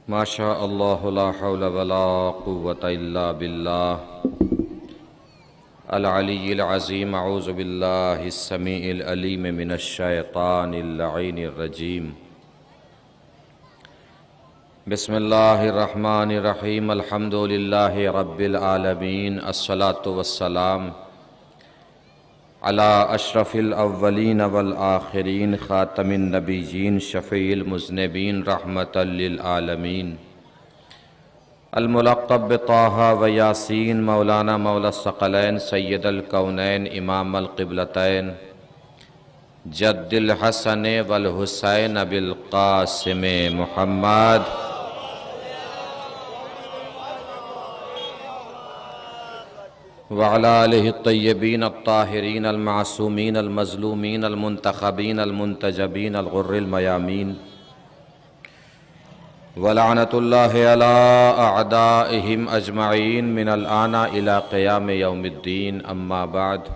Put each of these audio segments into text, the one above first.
ما شاء اللہ لا حول ولا قوة الا باللہ العلی العظیم. اعوذ باللہ السمیع العلیم من الشیطان اللعین الرجیم. بسم اللہ الرحمن الرحیم. الحمد للہ رب العالمین. الصلاة والسلام علی اشرف الاولین والآخرین خاتم النبیین شفیع المذنبین رحمة للعالمین. الملقب بطٰہٰ و یاسین مولانا مولا الثقلین سید الکونین امام القبلتین جد الحسن والحسین بالقاسم محمد وعلی آلہ الطیبین الطاہرین المعصومین المظلومین المنتخبین المنتجبین الغر المیامین ولعنت اللہ علی اعدائہم اجمعین من الآن الى قیام یوم الدین. اما بعد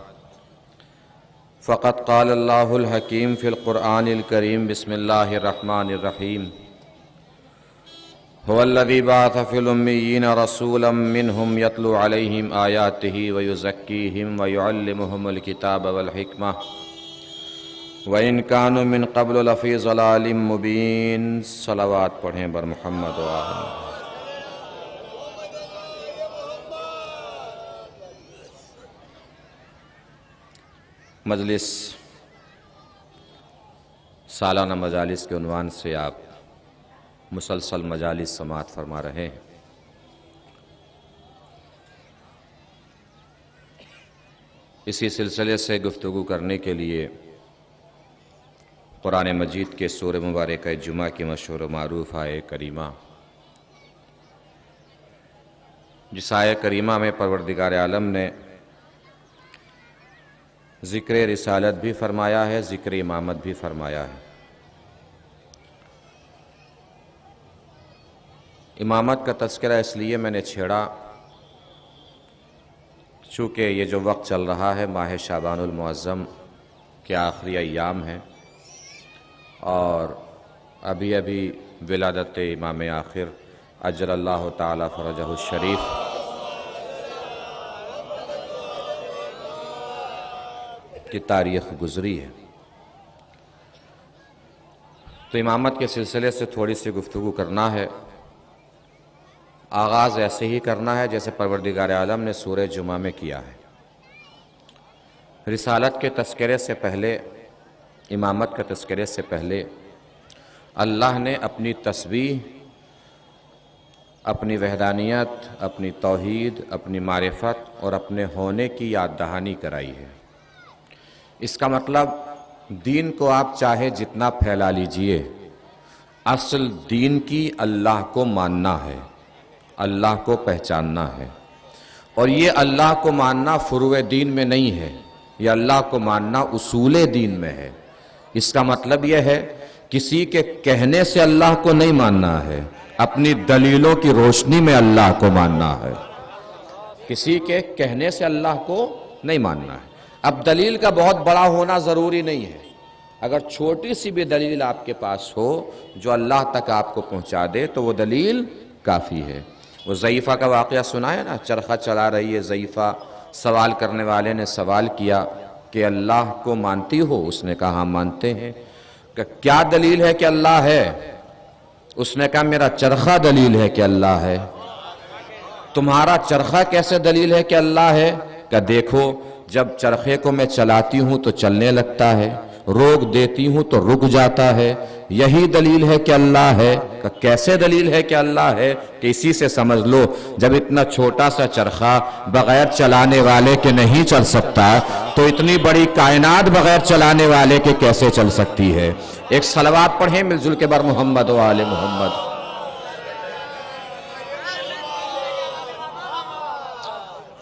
فقد قال اللہ الحکیم فی القرآن الکریم. بسم اللہ الرحمن الرحیم. هو الذی بعث فی الامیین رسولا منہم یتلو علیہم آیاتہ ویزکیہم ویعلمہم الکتاب والحکمہ وَإِن كَانُوا مِن قَبْلُ لَفِي ضَلَالٍ مُبِينٍ. صلوات پڑھیں بر محمد و آلہ. مجلس سالانہ مجالس کے عنوان سے آپ مسلسل مجالس سماعت فرما رہے ہیں. اسی سلسلے سے گفتگو کرنے کے لیے قرآن مجید کے سورہ مبارکہ جمعہ کی مشہور و معروف آیہ کریمہ، جس آیہ کریمہ میں پروردگار عالم نے ذکر رسالت بھی فرمایا ہے، ذکر امامت بھی فرمایا ہے. امامت کا تذکرہ اس لیے میں نے چھیڑا چونکہ یہ جو وقت چل رہا ہے ماہ شعبان المعظم کے آخری ایام ہیں اور ابھی ولادت امام آخر اجل اللہ تعالی فرجہ الشریف کی تاریخ گزری ہے. تو امامت کے سلسلے سے تھوڑی سی گفتگو کرنا ہے. آغاز ایسے ہی کرنا ہے جیسے پروردگار عالم نے سورہ جمعہ میں کیا ہے. رسالت کے تذکرے سے پہلے، امامت کا تذکرے سے پہلے اللہ نے اپنی تسبیح، اپنی وحدانیت، اپنی توحید، اپنی معرفت اور اپنے ہونے کی یاد دہانی کرائی ہے. اس کا مطلب دین کو آپ چاہے جتنا پھیلا لیجئے، اصل دین کی اللہ کو ماننا ہے، اللہ کو پہچاننا ہے. اور یہ اللہ کو ماننا فروع دین میں نہیں ہے، یہ اللہ کو ماننا اصول دین میں ہے. اس کا مطلب یہ ہے کسی کے کہنے سے اللہ کو نہیں ماننا ہے، اپنی دلیلوں کی روشنی میں اللہ کو ماننا ہے. کسی کے کہنے سے اللہ کو نہیں ماننا ہے. اب دلیل کا بہت بڑا ہونا ضروری نہیں ہے. اگر چھوٹی سی بھی دلیل آپ کے پاس ہو جو اللہ تک آپ کو پہنچا دے تو وہ دلیل کافی ہے. وہ ضعیفہ کا واقعہ سنا ہے نا، چرخہ چلا رہی ہے ضعیفہ، سوال کرنے والے نے سوال کیا کہ اللہ کو مانتی ہو؟ اس نے کہا ہاں مانتے ہیں. کہ کیا دلیل ہے کہ اللہ ہے؟ اس نے کہا میرا چرخہ دلیل ہے کہ اللہ ہے. تمہارا چرخہ کیسے دلیل ہے کہ اللہ ہے؟ کہ دیکھو جب چرخے کو میں چلاتی ہوں تو چلنے لگتا ہے، روک دیتی ہوں تو رک جاتا ہے، یہی دلیل ہے کہ اللہ ہے. کہ کیسے دلیل ہے کہ اللہ ہے؟ کہ اسی سے سمجھ لو جب اتنا چھوٹا سا چرخہ بغیر چلانے والے کے نہیں چل سکتا تو اتنی بڑی کائنات بغیر چلانے والے کے کیسے چل سکتی ہے. ایک صلوات پڑھیں مل جل کے بر محمد و آل محمد.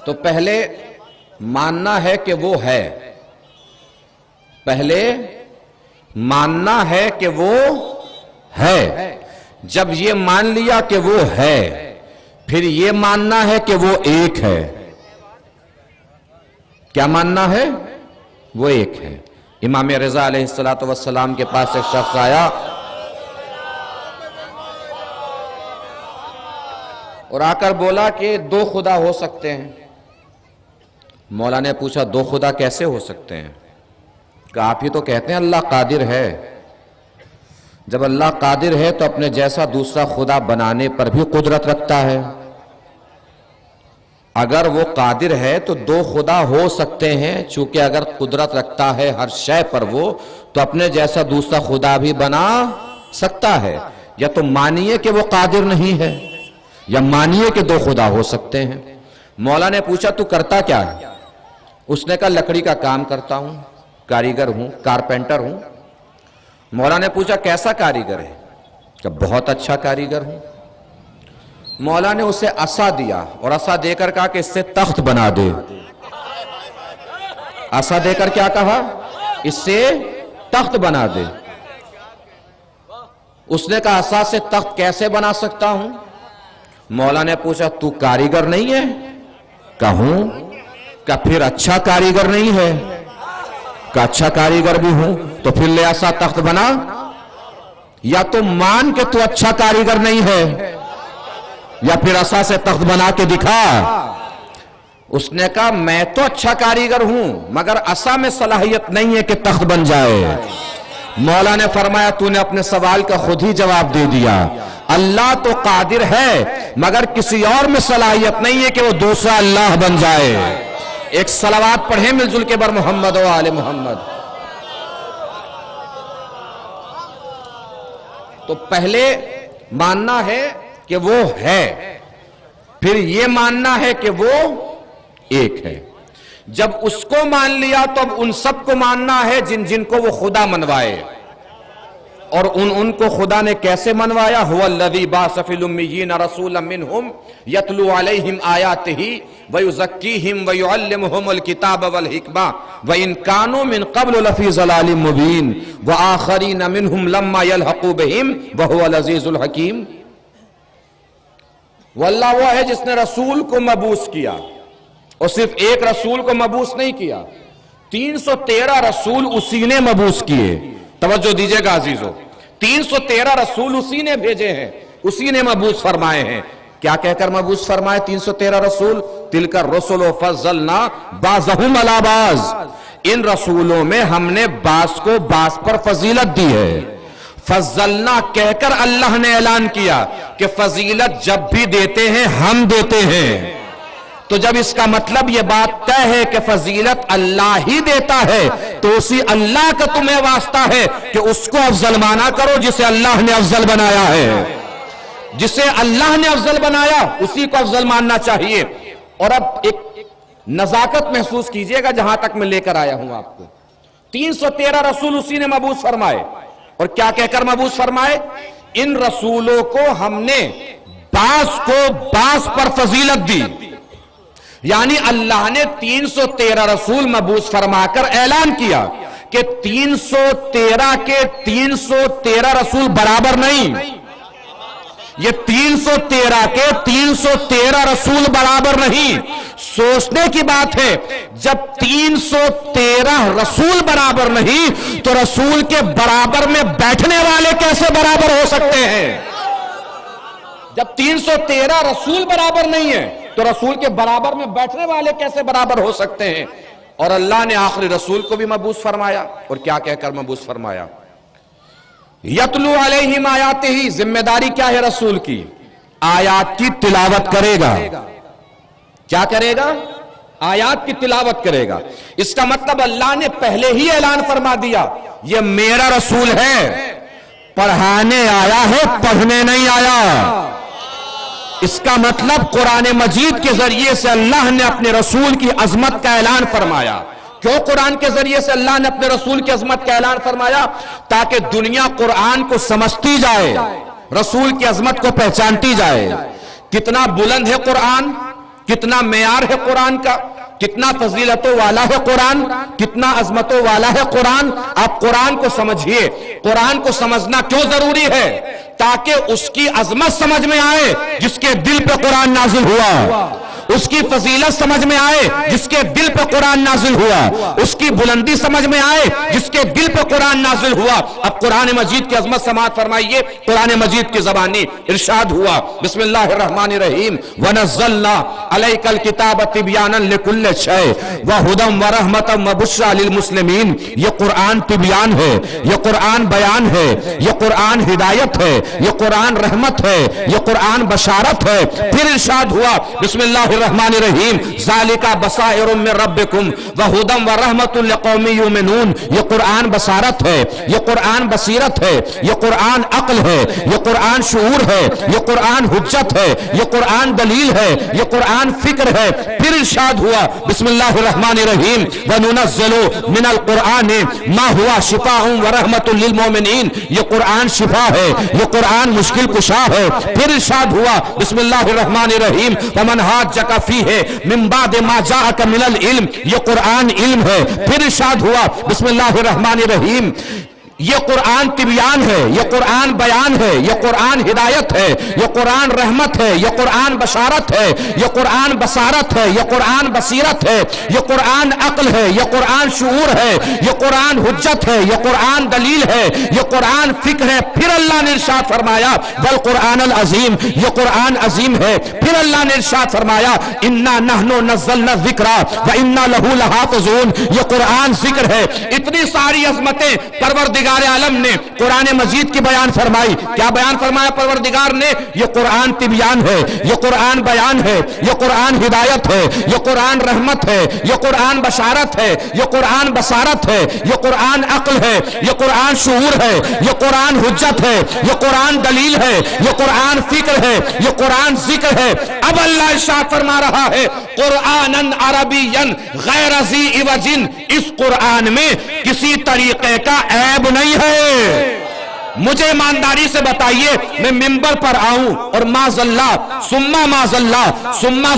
تو پہلے ماننا ہے کہ وہ ہے، پہلے ماننا ہے کہ وہ ہے. جب یہ مان لیا کہ وہ ہے پھر یہ ماننا ہے کہ وہ ایک ہے. کیا ماننا ہے؟ وہ ایک ہے. امام رضا علیہ السلام کے پاس ایک شخص آیا اور آ کر بولا کہ 2 خدا ہو سکتے ہیں۔ مولا نے پوچھا 2 خدا کیسے ہو سکتے ہیں؟ کہ آپ ہی تو کہتے ہیں اللہ قادر ہے۔ جب اللہ قادر ہے تو اپنے جیسا دوسرا خدا بنانے پر بھی قدرت رکھتا ہے۔ اگر وہ قادر ہے تو 2 خدا ہو سکتے ہیں، چونکہ اگر قدرت رکھتا ہے ہر شے پر وہ، تو اپنے جیسا دوسرا خدا بھی بنا سکتا ہے۔ یا تو مانیے کہ وہ قادر نہیں ہے، یا مانیے کہ 2 خدا ہو سکتے ہیں۔ مولا نے پوچھا تو کرتا کیا ہے؟ اس نے کہا لکڑی کا کام کرتا ہوں، کاریگر ہوں، کارپینٹر ہوں۔ مولا نے پوچھا کیسا کاریگر ہے؟ کہ بہت اچھا کاریگر ہوں۔ مولا نے اسے عصا دیا اور عصا دے کر کہا کہ اس سے تخت بنا دے۔ عصا دے کر کیا کہا؟ اس سے تخت بنا دے۔ اس نے کہا عصا سے تخت کیسے بنا سکتا ہوں؟ مولا نے پوچھا تو کاریگر نہیں ہے؟ کہوں کہ پھر اچھا کاریگر نہیں ہے؟ کہ اچھا کاریگر بھی ہوں، تو پھر لے عصا تخت بنا۔ یا تو مان کہ تو اچھا کاریگر نہیں ہے، یا پھر عصا سے تخت بنا کے دکھا۔ اس نے کہا میں تو اچھا کاریگر ہوں، مگر عصا میں صلاحیت نہیں ہے کہ تخت بن جائے۔ مولا نے فرمایا تو نے اپنے سوال کا خود ہی جواب دے دیا۔ اللہ تو قادر ہے، مگر کسی اور میں صلاحیت نہیں ہے کہ وہ دوسرا اللہ بن جائے۔ ایک صلوات پڑھیں مل جل کے بر محمد و آل محمد۔ تو پہلے ماننا ہے کہ وہ ہے، پھر یہ ماننا ہے کہ وہ ایک ہے۔ جب اس کو مان لیا تو اب ان سب کو ماننا ہے جن جن کو وہ خدا منوائے۔ اور ان کو خدا نے کیسے منوایا؟ هو الذی بعث فی الامیین رسولا منہم یتلو علیہم آیاتہ ویزکیہم ویعلمہم الکتاب والحکمہ وان کانوا من قبل لفی ضلال مبین وآخرین منہم لما یلحقوا بہم وہو العزیز الحکیم۔ واللہ وہ ہے جس نے رسول کو مبعوث کیا، اور صرف ایک رسول کو مبعوث نہیں کیا، 313 رسول اسی نے مبعوث کیے۔ توجہ دیجئے گا عزیزو، 313 رسول اسی نے بھیجے ہیں، اسی نے مبعوث فرمائے ہیں۔ کیا کہہ کر مبعوث فرمائے 313 رسول؟ تلک الرسل فضلنا بعضهم علی بعض، ان رسولوں میں ہم نے بعض کو بعض پر فضیلت دی ہے۔ فضلنا کہہ کر اللہ نے اعلان کیا کہ فضیلت جب بھی دیتے ہیں ہم دیتے ہیں۔ تو جب اس کا مطلب یہ بات طے ہے کہ فضیلت اللہ ہی دیتا ہے، تو اسی اللہ کا تمہیں واسطہ ہے کہ اس کو افضل مانا کرو جسے اللہ نے افضل بنایا ہے۔ جسے اللہ نے افضل بنایا اسی کو افضل ماننا چاہیے۔ اور اب ایک نزاکت محسوس کیجئے گا جہاں تک میں لے کر آیا ہوں آپ کو۔ 313 رسول اسی نے مبعوث فرمائے، اور کیا کہہ کر مبعوث فرمائے؟ ان رسولوں کو ہم نے بعض کو بعض پر فضیلت دی۔ یعنی اللہ نے 313 رسول مبعوث فرما کر اعلان کیا کہ 313 کے 313 رسول برابر نہیں، یہ 313 کے 313 رسول برابر نہیں۔ سوچنے کی بات ہے، جب 313 رسول برابر نہیں تو رسول کے برابر میں بیٹھنے والے کیسے برابر ہو سکتے ہیں؟ جب 313 رسول برابر نہیں ہے تو رسول کے برابر میں بیٹھنے والے کیسے برابر ہو سکتے ہیں؟ اور اللہ نے آخری رسول کو بھی مبعوث فرمایا، اور کیا کہہ کر مبعوث فرمایا؟ یتلو علیہم آیاتہ، ذمہ داری کیا ہے رسول کی؟ آیات کی تلاوت کرے گا۔ کیا کرے گا؟ آیات کی تلاوت کرے گا۔ اس کا مطلب اللہ نے پہلے ہی اعلان فرما دیا یہ میرا رسول ہے، پڑھانے آیا ہے، پڑھنے نہیں آیا۔ اس کا مطلب قرآن مجید کے ذریعے سے اللہ نے اپنے رسول کی عظمت کا اعلان فرمایا۔ کیوں قرآن کے ذریعے سے اللہ نے اپنے رسول کی عظمت کا اعلان فرمایا؟ تاکہ دنیا قرآن کو سمجھتی جائے، رسول کی عظمت کو پہچانتی جائے۔ کتنا بلند ہے قرآن، کتنا معیار ہے قرآن کا، کتنا فضیلتوں والا ہے قرآن، کتنا عظمتوں والا ہے قرآن۔ آپ قرآن کو سمجھیے۔ قرآن کو سمجھنا کیوں ضروری ہے؟ تاکہ اس کی عظمت سمجھ میں آئے جس کے دل پہ قرآن نازل ہوا۔ اس کی فضیلت سمجھ میں آئے جس کے دل پہ قرآن نازل ہوا، اس کی بلندی سمجھ میں آئے جس کے دل پہ قرآن نازل ہوا۔ اب قرآن مجید کی عظمت سماعت فرمائیے، قرآن مجید کی زبانی ارشاد ہوا، بسم اللہ الرحمن الرحیم، وَنَزَّلْنَا عَلَيْكَ الْكِتَابَ تِبْيَانًا لِكُلِّ شَيْءٍ وَهُدًى وَرَحْمَةً وَبُشْرَى لِلْمُسْلِمِينَ۔ یہ قرآن تبیان ہے، یہ قرآن بیان ہے، یہ قرآن ہدایت ہے، یہ قرآن رحمت ہے، یہ قرآن بشارت ہے۔ پھر ارشاد ہوا بسم اللہ الرحمن الرحیم، ذَلِكَ بَصَائِرٌ مِّن رَبِّكُمْ وَهُدًى وَرَحْمَةٌ لِقَوْمٍ يُؤْمِنُونَ۔ یہ قرآن بصارت ہے، یہ قرآن بصیرت ہے، یہ قرآن عقل ہے، یہ قرآن شعور ہے، یہ قرآن حجت ہے، یہ قرآن دلیل ہے، یہ قرآن فکر ہے۔ پھر ارشاد ہوا بسم اللہ الرحمن الرحیم، وَنُنَزِّلُ مِنَ الْقُرْآنِ مَا هُوَ شِفَاءٌ وَرَحْمَةٌ لِلْمُؤْمِنِينَ۔ یہ قرآن شفا ہے، یہ قرآن مشکل کشا ہے۔ پھر ارشاد ہوا بسم اللہ الرحمن الرحیم، وَمَنْ حَاجَّكَ فِيهِ مِنْ بَعْدِ مَا جَاءَكَ مِنَ الْعِلْمِ۔ یہ قرآن علم ہے۔ پھر ارشاد ہوا بسم اللہ الرحمن الرحیم، یہ قرآن تبیان ہے، یہ قرآن بیان ہے، یہ قرآن ہدایت ہے، یہ قرآن رحمت ہے، یہ قرآن بشارت ہے، یہ قرآن بصارت ہے، یہ قرآن بصیرت ہے، یہ قرآن عقل ہے، یہ قرآن شعور ہے، یہ قرآن حجت ہے، یہ قرآن دلیل ہے، یہ قرآن فکر ہے۔ پھر اللہ نے ارشاد فرمایا والقرآن العظیم، یہ قرآن عظیم ہے۔ پھر اللہ نے ارشاد فرمایا انا نحن نزلنا الذکر وانا لہ لحافظون، یہ قرآن ذکر ہے۔ اتنی ساری عظمتیں پروردگار عالم نے قرآن مجید کی بیان فرمائی۔ کیا بیان فرمایا پروردگار نے؟ یہ قرآن تبیان ہے، یہ قرآن بیان ہے، یہ قرآن ہدایت ہے، یہ قرآن رحمت ہے، یہ قرآن بشارت ہے، یہ قرآن بصارت ہے، یہ قرآن عقل ہے، یہ قرآن شعور ہے، یہ قرآن حجت ہے، یہ قرآن دلیل ہے، یہ قرآن فکر ہے، یہ قرآن ذکر ہے۔ اب اللہ ارشاد فرما رہا ہے قرآناً عربیاً غیر ذی عوج، اس قرآن میں کسی طریقے کا عیب نہیں ہے۔ مجھے ایمانداری سے بتائیے، میں ممبر پر آؤں اور معاذ اللہ ثم معاذ اللہ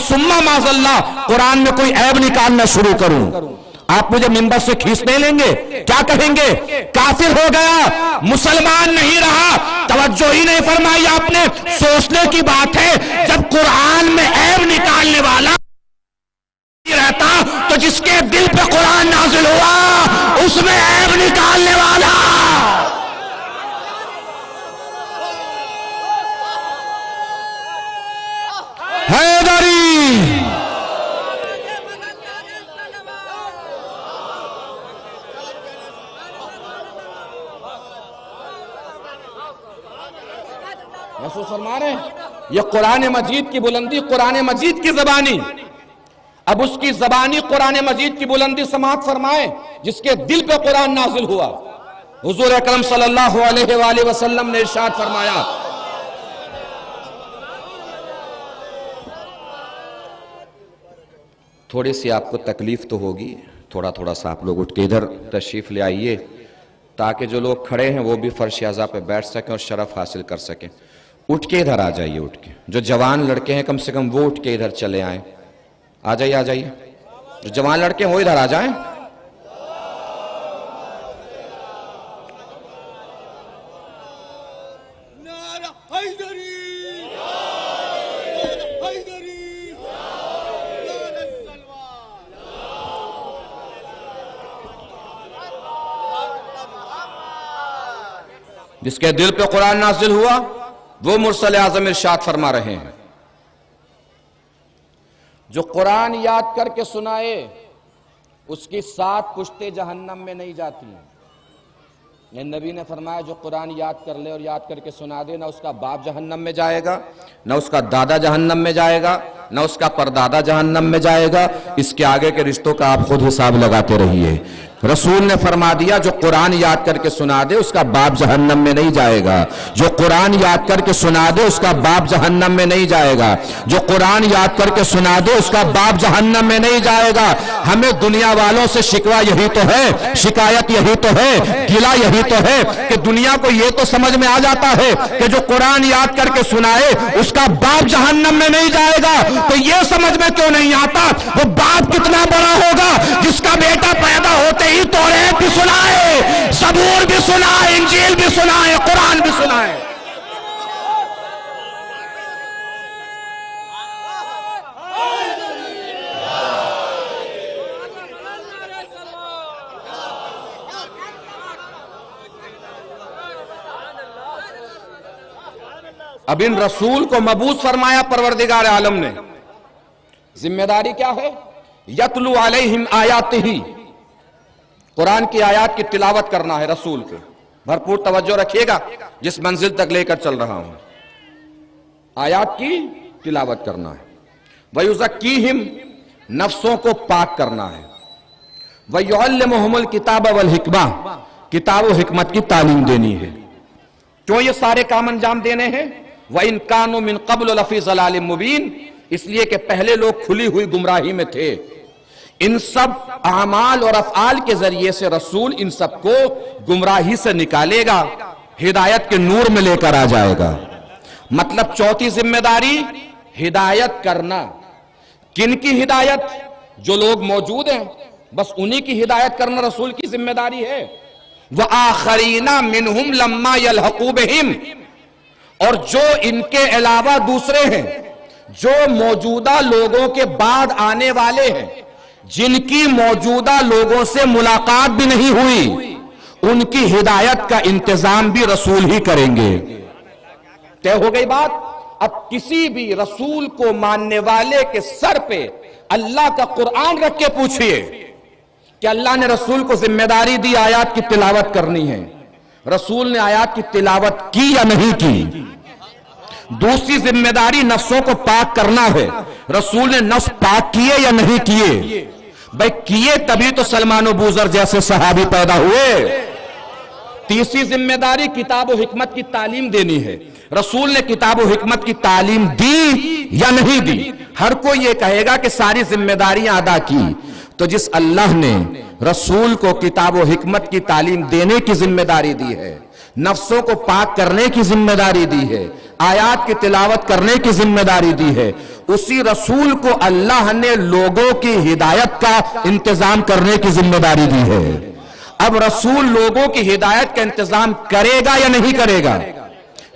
ثم معاذ اللہ قرآن میں کوئی عیب نکالنا شروع کروں، آپ مجھے ممبر سے کھینچنے لیں گے؟ کیا کہیں گے؟ کافر ہو گیا، مسلمان نہیں رہا۔ توجہ ہی نہیں فرمائی آپ نے۔ سوچنے کی بات ہے، جب قرآن میں عیب نکالنے والا رہتا تو جس کے دل پہ قرآن نازل ہوا اس میں عیب نکالنے والا حیدری۔ محسوس فرما رہے ہیں؟ یہ قرآن مجید کی بلندی، قرآن مجید کی زبانی۔ اب اس کی زبانی قرآن مجید کی بلندی سماعت فرمائے جس کے دل پہ قرآن نازل ہوا۔ حضور اکرم صلی اللہ علیہ وآلہ وسلم نے ارشاد فرمایا تھوڑی سی آپ کو تکلیف تو ہوگی، تھوڑا سا آپ لوگ اٹھ کے ادھر تشریف لے آئیے تاکہ جو لوگ کھڑے ہیں وہ بھی فرش اعضاء پہ بیٹھ سکیں اور شرف حاصل کر سکیں۔ اٹھ کے ادھر آ جائیے، اٹھ کے جو جوان لڑکے ہیں کم سے کم وہ اٹھ کے ادھر چلے آئیں۔ آ جائیے جو جوان لڑکے ہیں وہ ادھر آ جائیں۔ جس کے دل پہ قرآن نازل ہوا وہ مرسل اعظم ارشاد فرما رہے ہیں جو قرآن یاد کر کے سنائے اس کی 7 پشتیں جہنم میں نہیں جاتی ہیں۔ یہ نبی نے فرمایا جو قرآن یاد کر لے اور یاد کر کے سنا دے، نہ اس کا باپ جہنم میں جائے گا، نہ اس کا دادا جہنم میں جائے گا، نہ اس کا پردادا جہنم میں جائے گا۔ اس کے آگے کے رشتوں کا آپ خود حساب لگاتے رہیے۔ رسول نے فرما دیا جو قرآن یاد کر کے سنا دے اس کا باپ جہنم میں نہیں جائے گا، جو قرآن یاد کر کے سنا دے اس کا باپ جہنم میں نہیں جائے گا، جو قرآن یاد کر کے سنا دے اس کا باپ جہنم میں نہیں جائے گا۔ ہمیں دنیا والوں سے شکوہ یہی تو ہے، شکایت یہی تو ہے، گلہ یہی تو ہے کہ دنیا کو یہ تو سمجھ میں آ جاتا ہے کہ جو قرآن یاد کر کے سنائے اس کا باپ جہنم میں نہیں جائے گا، تو یہ سمجھ میں کیوں نہیں آتا وہ باپ کتنا بڑا ہوگا جس کا بیٹا پیدا ہوتے ہی توریت بھی سنائے، زبور بھی سنائے، انجیل بھی سنائے، قرآن بھی سنائے۔ اب ان رسول کو مبعوث فرمایا پروردگار عالم نے، ذمہ داری کیا ہے؟ یتلو علیہم آیاتہ، قرآن کی آیات کی تلاوت کرنا ہے رسول کو. بھرپور توجہ رکھیے گا جس منزل تک لے کر چل رہا ہوں. آیات کی تلاوت کرنا ہے. وَيُزَكِّيهِمْ، نفسوں کو پاک کرنا ہے. وَيُعَلِّمُهُمُ الْكِتَابَ وَالْحِکْمَةَ، کتاب و حکمت کی تعلیم دینی ہے. کیوں یہ سارے کام انجام دینے ہیں؟ وَإِن كَانُوا مِن قَبْلُ لَفِي ضَلَالٍ مُبِينٍ، اس لیے کہ پہلے لوگ کھلی ہوئی گمراہی میں تھے. ان سب اعمال اور افعال کے ذریعے سے رسول ان سب کو گمراہی سے نکالے گا، ہدایت کے نور میں لے کر آ جائے گا. مطلب چوتھی ذمہ داری ہدایت کرنا. کن کی ہدایت؟ جو لوگ موجود ہیں بس انہی کی ہدایت کرنا رسول کی ذمہ داری ہے. وَآخَرِينَ مِنْهُمْ لَمَّا يَلْحَقُوا بِهِمْ، اور جو ان کے علاوہ دوسرے ہیں، جو موجودہ لوگوں کے بعد آنے والے ہیں، جن کی موجودہ لوگوں سے ملاقات بھی نہیں ہوئی، ان کی ہدایت کا انتظام بھی رسول ہی کریں گے. طے ہو گئی بات. اب کسی بھی رسول کو ماننے والے کے سر پہ اللہ کا قرآن رکھ کے پوچھئے کہ اللہ نے رسول کو ذمہ داری دی آیات کی تلاوت کرنی ہے، رسول نے آیات کی تلاوت کی یا نہیں کی؟ دوسری ذمہ داری نفسوں کو پاک کرنا ہے، رسول نے نفس پاک کیے یا نہیں کیے؟ بھئی کیے تبھی تو سلمان و بوذر جیسے صحابی پیدا ہوئے. تیسری ذمہ داری کتاب و حکمت کی تعلیم دینی ہے، رسول نے کتاب و حکمت کی تعلیم دی یا نہیں دی؟ ہر کوئی یہ کہے گا کہ ساری ذمہ داریاں ادا کی. تو جس اللہ نے رسول کو کتاب و حکمت کی تعلیم دینے کی ذمہ داری دی ہے، نفسوں کو پاک کرنے کی ذمہ داری دی ہے، آیات کی تلاوت کرنے کی ذمہ داری دی ہے، اسی رسول کو اللہ نے لوگوں کی ہدایت کا انتظام کرنے کی ذمہ داری دی ہے. اب رسول لوگوں کی ہدایت کا انتظام کرے گا یا نہیں کرے گا؟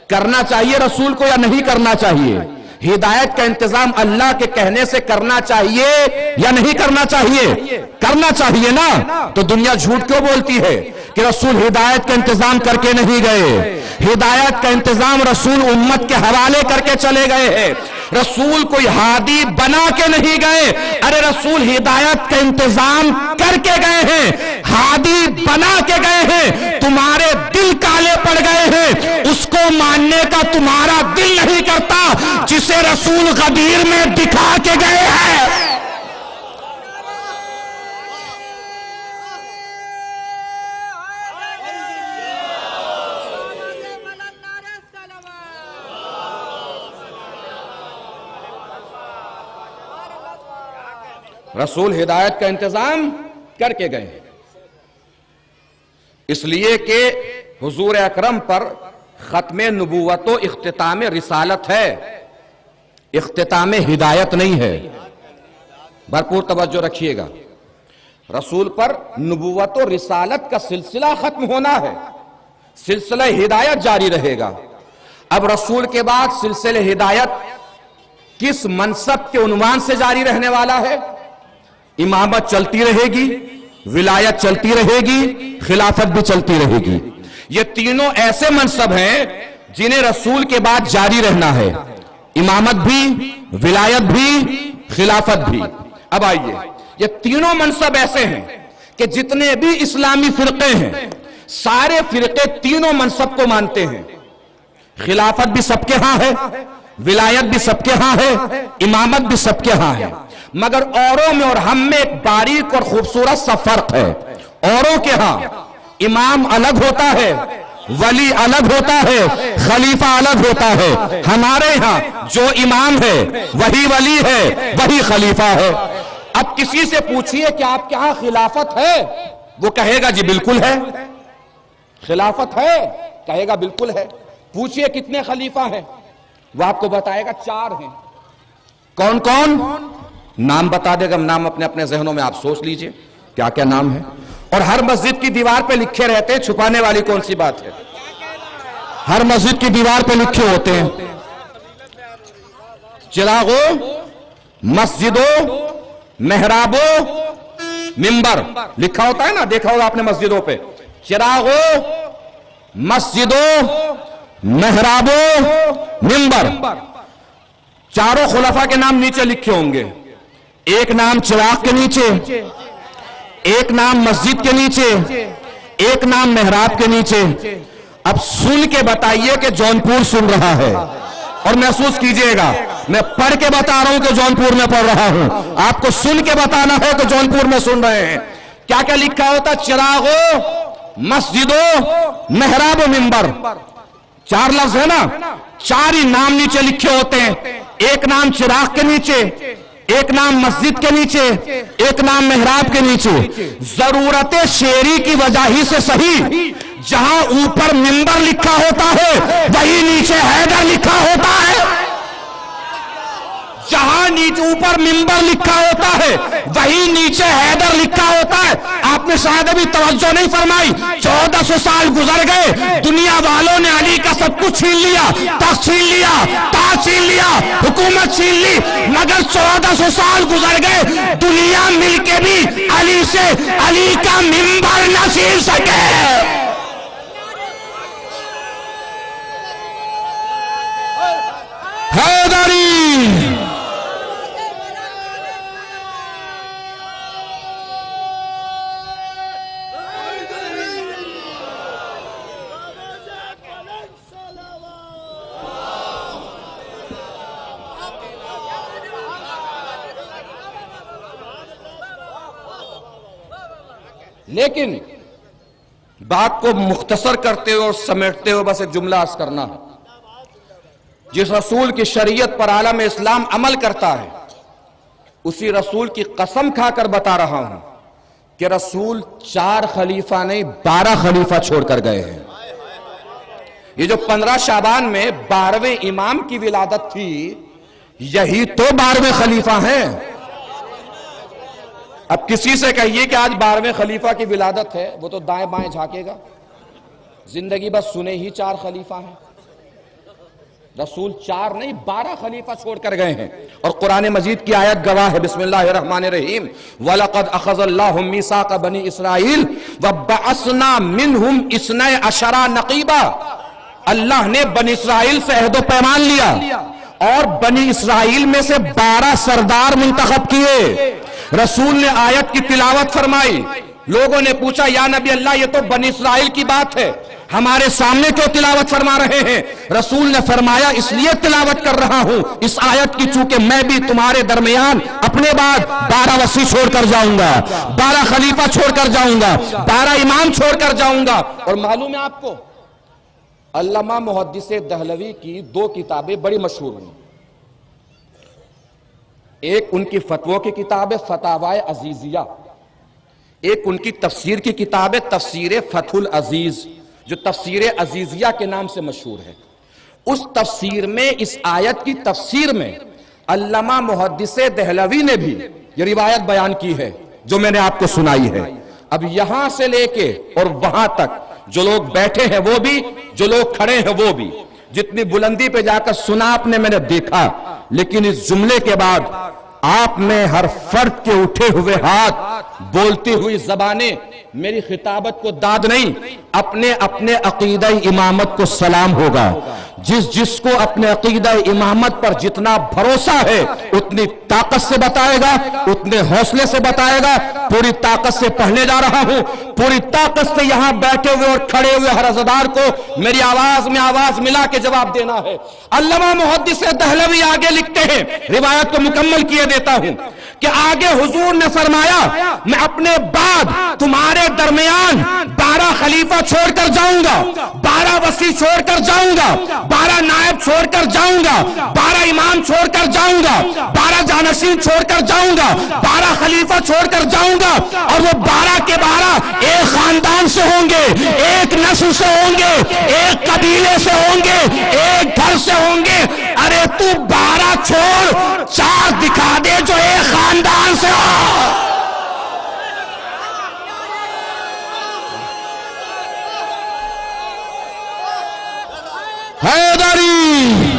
کرنا چاہیے رسول کو یا نہیں کرنا چاہیے؟ ہدایت کا انتظام اللہ کے کہنے سے کرنا چاہیے یا نہیں کرنا چاہیے؟ کرنا چاہیے نا. تو دنیا جھوٹ کیوں بولتی ہے کہ رسول ہدایت کا انتظام کر کے نہیں گئے؟ ہدایت کا انتظام رسول امت کے حوالے کر کے چلے گئے ہیں. رسول کوئی ہادی بنا کے نہیں گئے، ارے رسول ہدایت کا انتظام کر کے گئے ہیں، ہادی بنا کے گئے ہیں. تمہارے دل کالے پڑ گئے ہیں، اس کو ماننے کا تمہارا دل نہیں کرتا جسے رسول غدیر میں دکھا کے گئے ہیں. رسول ہدایت کا انتظام کر کے گئے، اس لیے کہ حضور اکرم پر ختم نبوت و اختتام رسالت ہے، اختتام ہدایت نہیں ہے. بھرپور توجہ رکھیے گا. رسول پر نبوت و رسالت کا سلسلہ ختم ہونا ہے، سلسلہ ہدایت جاری رہے گا. اب رسول کے بعد سلسلہ ہدایت کس منصب کے عنوان سے جاری رہنے والا ہے؟ امامت چلتی رہے گی، ولایت چلتی رہے گی، خلافت بھی چلتی رہے گی. یہ تینوں ایسے منصب ہیں جنہیں رسول کے بعد جاری رہنا ہے، امامت بھی، ولایت بھی، خلافت بھی. اب آئیے، یہ تینوں منصب ایسے ہیں کہ جتنے بھی اسلامی فرقے ہیں سارے فرقے تینوں منصب کو مانتے ہیں. خلافت بھی سب کے ہاں ہے، ولایت بھی سب کے ہاں ہے، امامت بھی سب کے ہاں ہے. مگر اوروں میں اور ہم میں ایک باریک اور خوبصورت سا فرق ہے. اوروں کے ہاں امام الگ ہوتا ہے، ولی الگ ہوتا ہے، خلیفہ الگ ہوتا ہے. ہمارے ہاں جو امام ہے وہی ولی ہے، وہی خلیفہ ہے. اب کسی سے پوچھئے کہ آپ کے ہاں خلافت ہے، وہ کہے گا جی بالکل ہے. خلافت ہے، کہے گا بالکل ہے. پوچھئے کتنے خلیفہ ہیں، وہ آپ کو بتائے گا 4 ہیں. کون کون؟ نام بتا دے گا. نام اپنے اپنے ذہنوں میں آپ سوچ لیجئے کیا کیا نام ہے. اور ہر مسجد کی دیوار پہ لکھے رہتے ہیں، چھپانے والی کون سی بات ہے؟ ہر مسجد کی دیوار پہ لکھے ہوتے ہیں. چراغو، مسجدو، محرابو، منبر لکھا ہوتا ہے نا، دیکھا ہوگا آپ نے مسجدوں پہ. چراغو، مسجدو، محراب و منبر. چاروں خلفاء کے نام نیچے لکھے ہوں گے. ایک نام چراغ کے نیچے، ایک نام مسجد کے نیچے، ایک نام محراب کے نیچے. اب سن کے بتائیے کہ جونپور سن رہا ہے، اور محسوس کیجئے گا میں پڑھ کے بتا رہا ہوں کہ جونپور میں پڑھ رہا ہوں، آپ کو سن کے بتانا ہے کہ جونپور میں سن رہے ہیں. کیا کیا لکھا ہوتا؟ چراغو، مسجدو، محراب و منبر. چار لفظ ہے نا، چار ہی نام نیچے لکھے ہوتے ہیں. ایک نام چراغ کے نیچے، ایک نام مسجد کے نیچے، ایک نام محراب کے نیچے. ضرورت شعری کی وجہ ہی سے صحیح، جہاں اوپر منبر لکھا ہوتا ہے وہی نیچے حیدر لکھا ہوتا ہے. جہاں نیچے اوپر منبر لکھا ہوتا ہے وہی نیچے حیدر لکھا ہوتا ہے. آپ نے شاید ابھی توجہ نہیں فرمائی. 1400 سال گزر گئے، دنیا والوں نے علی کا سب کچھ چھین لیا، تخت چھین لیا، تاج چھین لیا، حکومت چھین لی، مگر 1400 سال گزر گئے، دنیا مل کے بھی علی سے علی کا منبر نہ چھین سکے. حیدری. لیکن بات کو مختصر کرتے ہوئے اور سمیٹتے ہوئے بس ایک جملہ عرض کرنا ہے. جس رسول کی شریعت پر عالم اسلام عمل کرتا ہے، اسی رسول کی قسم کھا کر بتا رہا ہوں کہ رسول 4 خلیفہ نہیں 12 خلیفہ چھوڑ کر گئے ہیں. یہ جو 15 شعبان میں 12ویں امام کی ولادت تھی، یہی تو 12ویں خلیفہ ہیں. اب کسی سے کہیے کہ آج 12ویں خلیفہ کی ولادت ہے، وہ تو دائیں بائیں جھانکے گا. زندگی بس سنے ہی 4 خلیفہ ہیں. رسول 4 نہیں 12 خلیفہ چھوڑ کر گئے ہیں. اور قرآن مجید کی آیت گواہ ہے. بسم اللہ الرحمن الرحیم. وَلَقَدْ أَخَذَ اللَّهُ مِيثَاقَ بَنِي إِسْرَائِيلَ وَبَعَثْنَا مِنْهُمْ 12 نَقِيبًا. اللہ نے بنی اسرائیل سے عہد و پیمان لیا اور بنی اسرائیل میں سے 12 سردار منتخب کیے. رسول نے آیت کی تلاوت فرمائی. لوگوں نے پوچھا یا نبی اللہ یہ تو بنی اسرائیل کی بات ہے، ہمارے سامنے کیوں تلاوت فرما رہے ہیں؟ رسول نے فرمایا اس لیے تلاوت کر رہا ہوں اس آیت کی، چونکہ میں بھی تمہارے درمیان اپنے بعد 12 وصی چھوڑ کر جاؤں گا، 12 خلیفہ چھوڑ کر جاؤں گا، 12 امام چھوڑ کر جاؤں گا. اور معلوم ہے آپ کو علامہ محدث دہلوی کی 2 کتابیں بڑی مشہور ہیں. ایک ان کی فتووں کی کتاب ہے فتاوی عزیزیہ، ایک ان کی تفسیر کی کتاب ہے تفسیر فتح العزیز، جو تفسیر عزیزیہ کے نام سے مشہور ہے. اس تفسیر میں اس آیت کی تفسیر میں علامہ محدث دہلوی نے بھی یہ روایت بیان کی ہے جو میں نے آپ کو سنائی ہے. اب یہاں سے لے کے اور وہاں تک جو لوگ بیٹھے ہیں وہ بھی، جو لوگ کھڑے ہیں وہ بھی، جتنی بلندی پہ جا کر سنا آپ نے میں نے دیکھا. لیکن اس جملے کے بعد آپ میں ہر فرد کے اٹھے ہوئے ہاتھ، بولتی ہوئی زبانیں میری خطابت کو داد نہیں، اپنے اپنے عقیدہ امامت کو سلام ہوگا. جس کو اپنے عقیدہ امامت پر جتنا بھروسہ ہے اتنی طاقت سے بتائے گا، اتنے حوصلے سے بتائے گا. پوری طاقت سے پڑھنے جا رہا ہوں، پوری طاقت سے یہاں بیٹھے ہوئے اور کھڑے ہوئے ہر عزادار کو میری آواز میں آواز ملا کے جواب دینا ہے. علامہ محدث دہلوی آگے لکھتے ہیں، روایت کو مکمل کیے دیتا ہوں کہ آگے حضور نے فرمایا میں اپنے بعد تمہارے درمیان 12 خلیفہ چھوڑ کر جاؤں گا، 12 وصی چھوڑ کر جاؤں گا، 12 نائب چھوڑ کر جاؤں گا، 12 امام چھوڑ کر جاؤں گا، 12 جانشین چھوڑ کر جاؤں گا، 12 خلیفہ چھوڑ کر جاؤں گا. اور وہ 12 کے 12 ایک خاندان سے ہوں گے، ایک نسل سے ہوں گے، ایک قبیلے سے ہوں گے، ایک گھر سے ہوں گے. ارے تو 12 چھوڑ 4 دکھا دے جو ایک خاندان سے ہو. حیدری.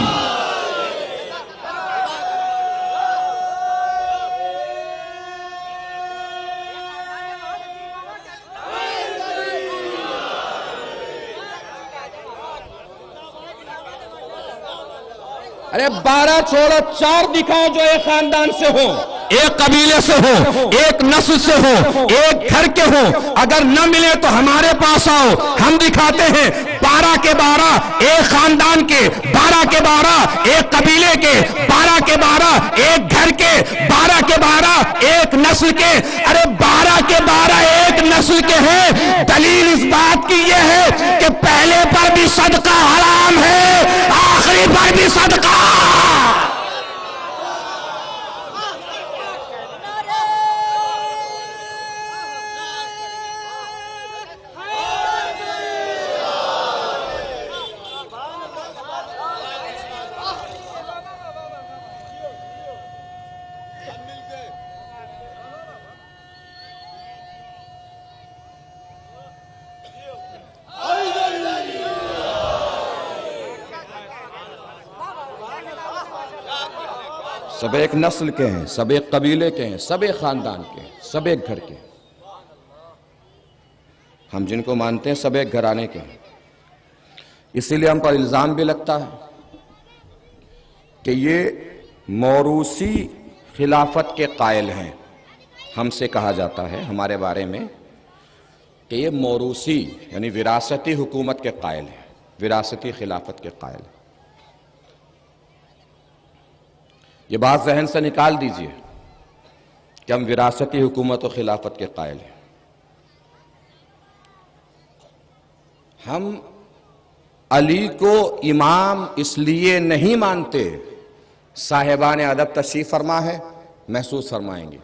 ارے 12 چھوڑو 4 دکھاؤ جو ایک خاندان سے ہو، ایک قبیلے سے ہو، ایک نسل سے ہو، ایک گھر کے ہو۔ اگر نہ ملے تو ہمارے پاس آؤ، ہم دکھاتے ہیں 12 کے 12 ایک خاندان کے، 12 کے 12 ایک قبیلے کے، 12 کے 12 ایک گھر کے، 12 کے 12 ایک نسل کے۔ ارے 12 کے 12 ایک نسل کے ہیں، دلیل اس بات کی یہ ہے کہ پہلے پر بھی صدقہ حرام ہے، آخری پر بھی صدقہ۔ سب ایک نسل کے ہیں، سب ایک قبیلے کے ہیں، سب ایک خاندان کے ہیں، سب ایک گھر کے ہیں۔ ہم جن کو مانتے ہیں سب ایک گھرانے کے ہیں، اسی لیے ہم پر الزام بھی لگتا ہے کہ یہ موروثی خلافت کے قائل ہیں۔ ہم سے کہا جاتا ہے ہمارے بارے میں کہ یہ موروثی یعنی وراثتی حکومت کے قائل ہیں، وراثتی خلافت کے قائل ہیں۔ یہ بات ذہن سے نکال دیجئے کہ ہم وراثتی حکومت و خلافت کے قائل ہیں۔ ہم علی کو امام اس لیے نہیں مانتے، صاحبان ادب تشریف فرما ہے، محسوس فرمائیں گے۔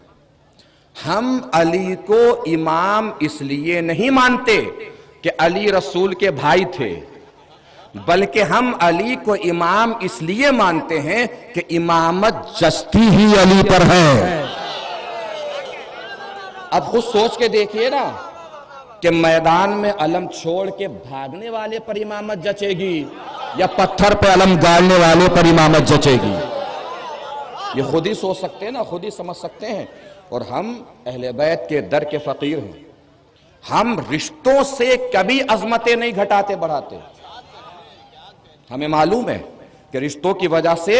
ہم علی کو امام اس لیے نہیں مانتے کہ علی رسول کے بھائی تھے، بلکہ ہم علی کو امام اس لیے مانتے ہیں کہ امامت جستی ہی علی پر ہے۔ اب خود سوچ کے دیکھیے نا کہ میدان میں علم چھوڑ کے بھاگنے والے پر امامت جچے گی یا پتھر پہ علم گاڑنے والے پر امامت جچے گی؟ یہ خود ہی سوچ سکتے ہیں نا، خود ہی سمجھ سکتے ہیں۔ اور ہم اہل بیت کے در کے فقیر ہیں، ہم رشتوں سے کبھی عظمتیں نہیں گھٹاتے بڑھاتے۔ ہمیں معلوم ہے کہ رشتوں کی وجہ سے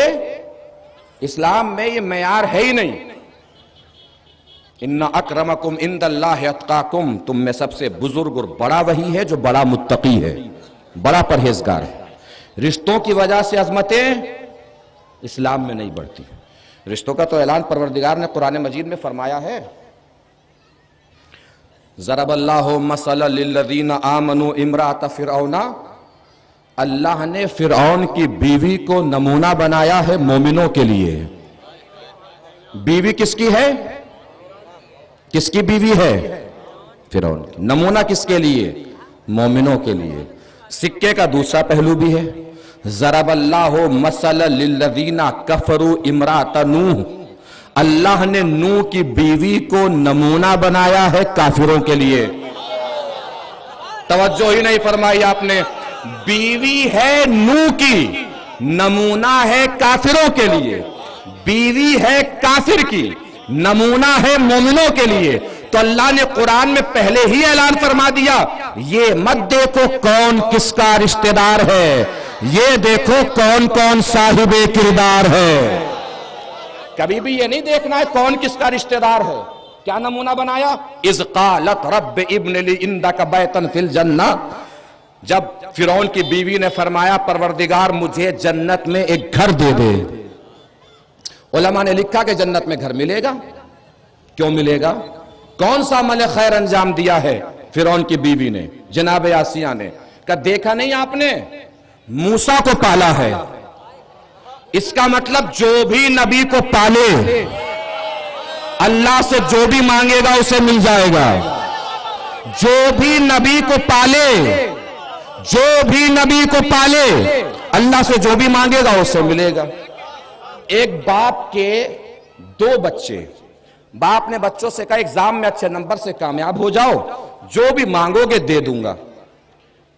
اسلام میں یہ معیار ہے ہی نہیں۔ ان اکرمکم عند اللہ اتقاکم، تم میں سب سے بزرگ اور بڑا وہی ہے جو بڑا متقی ہے، بڑا پرہیزگار ہے۔ رشتوں کی وجہ سے عظمتیں اسلام میں نہیں بڑھتی۔ رشتوں کا تو اعلان پروردگار نے قرآن مجید میں فرمایا ہے، ضرب اللہ مثلا للذین آمنوا امرأۃ فرعون، اللہ نے فرعون کی بیوی کو نمونہ بنایا ہے مومنوں کے لیے۔ بیوی کس کی ہے؟ کس کی بیوی ہے؟ فرعون کی۔ نمونہ کس کے لیے؟ مومنوں کے لیے۔ سکے کا دوسرا پہلو بھی ہے، ضرب اللہ مثلا للذین کفروا امرأۃ نوح، اللہ نے نوح کی بیوی کو نمونہ بنایا ہے کافروں کے لیے۔ توجہ ہی نہیں فرمائی آپ نے، بیوی ہے نوح کی، نمونہ ہے کافروں کے لیے۔ بیوی ہے کافر کی، نمونہ ہے مومنوں کے لیے۔ تو اللہ نے قرآن میں پہلے ہی اعلان فرما دیا، یہ مت دیکھو کون کس کا رشتہ دار ہے، یہ دیکھو کون کون صاحب کردار ہے۔ کبھی بھی یہ نہیں دیکھنا ہے کون کس کا رشتہ دار ہے۔ کیا نمونہ بنایا؟ اذ قالت رب ابن لی عندک بیتا فی الجنہ، جب فرعون کی بیوی نے فرمایا پروردگار مجھے جنت میں ایک گھر دے دے۔ علماء نے لکھا کہ جنت میں گھر ملے گا۔ کیوں ملے گا؟ کون سا عمل خیر انجام دیا ہے فرعون کی بیوی نے، جناب آسیہ نے؟ کہ دیکھا نہیں آپ نے موسیٰ کو پالا ہے، اس کا مطلب جو بھی نبی کو پالے اللہ سے جو بھی مانگے گا اسے مل جائے گا۔ جو بھی نبی کو پالے، جو بھی نبی کو پالے اللہ سے جو بھی مانگے گا اسے ملے گا۔ ایک باپ کے 2 بچے، باپ نے بچوں سے کہا ایگزام میں اچھے نمبر سے کامیاب ہو جاؤ، جو بھی مانگو گے دے دوں گا۔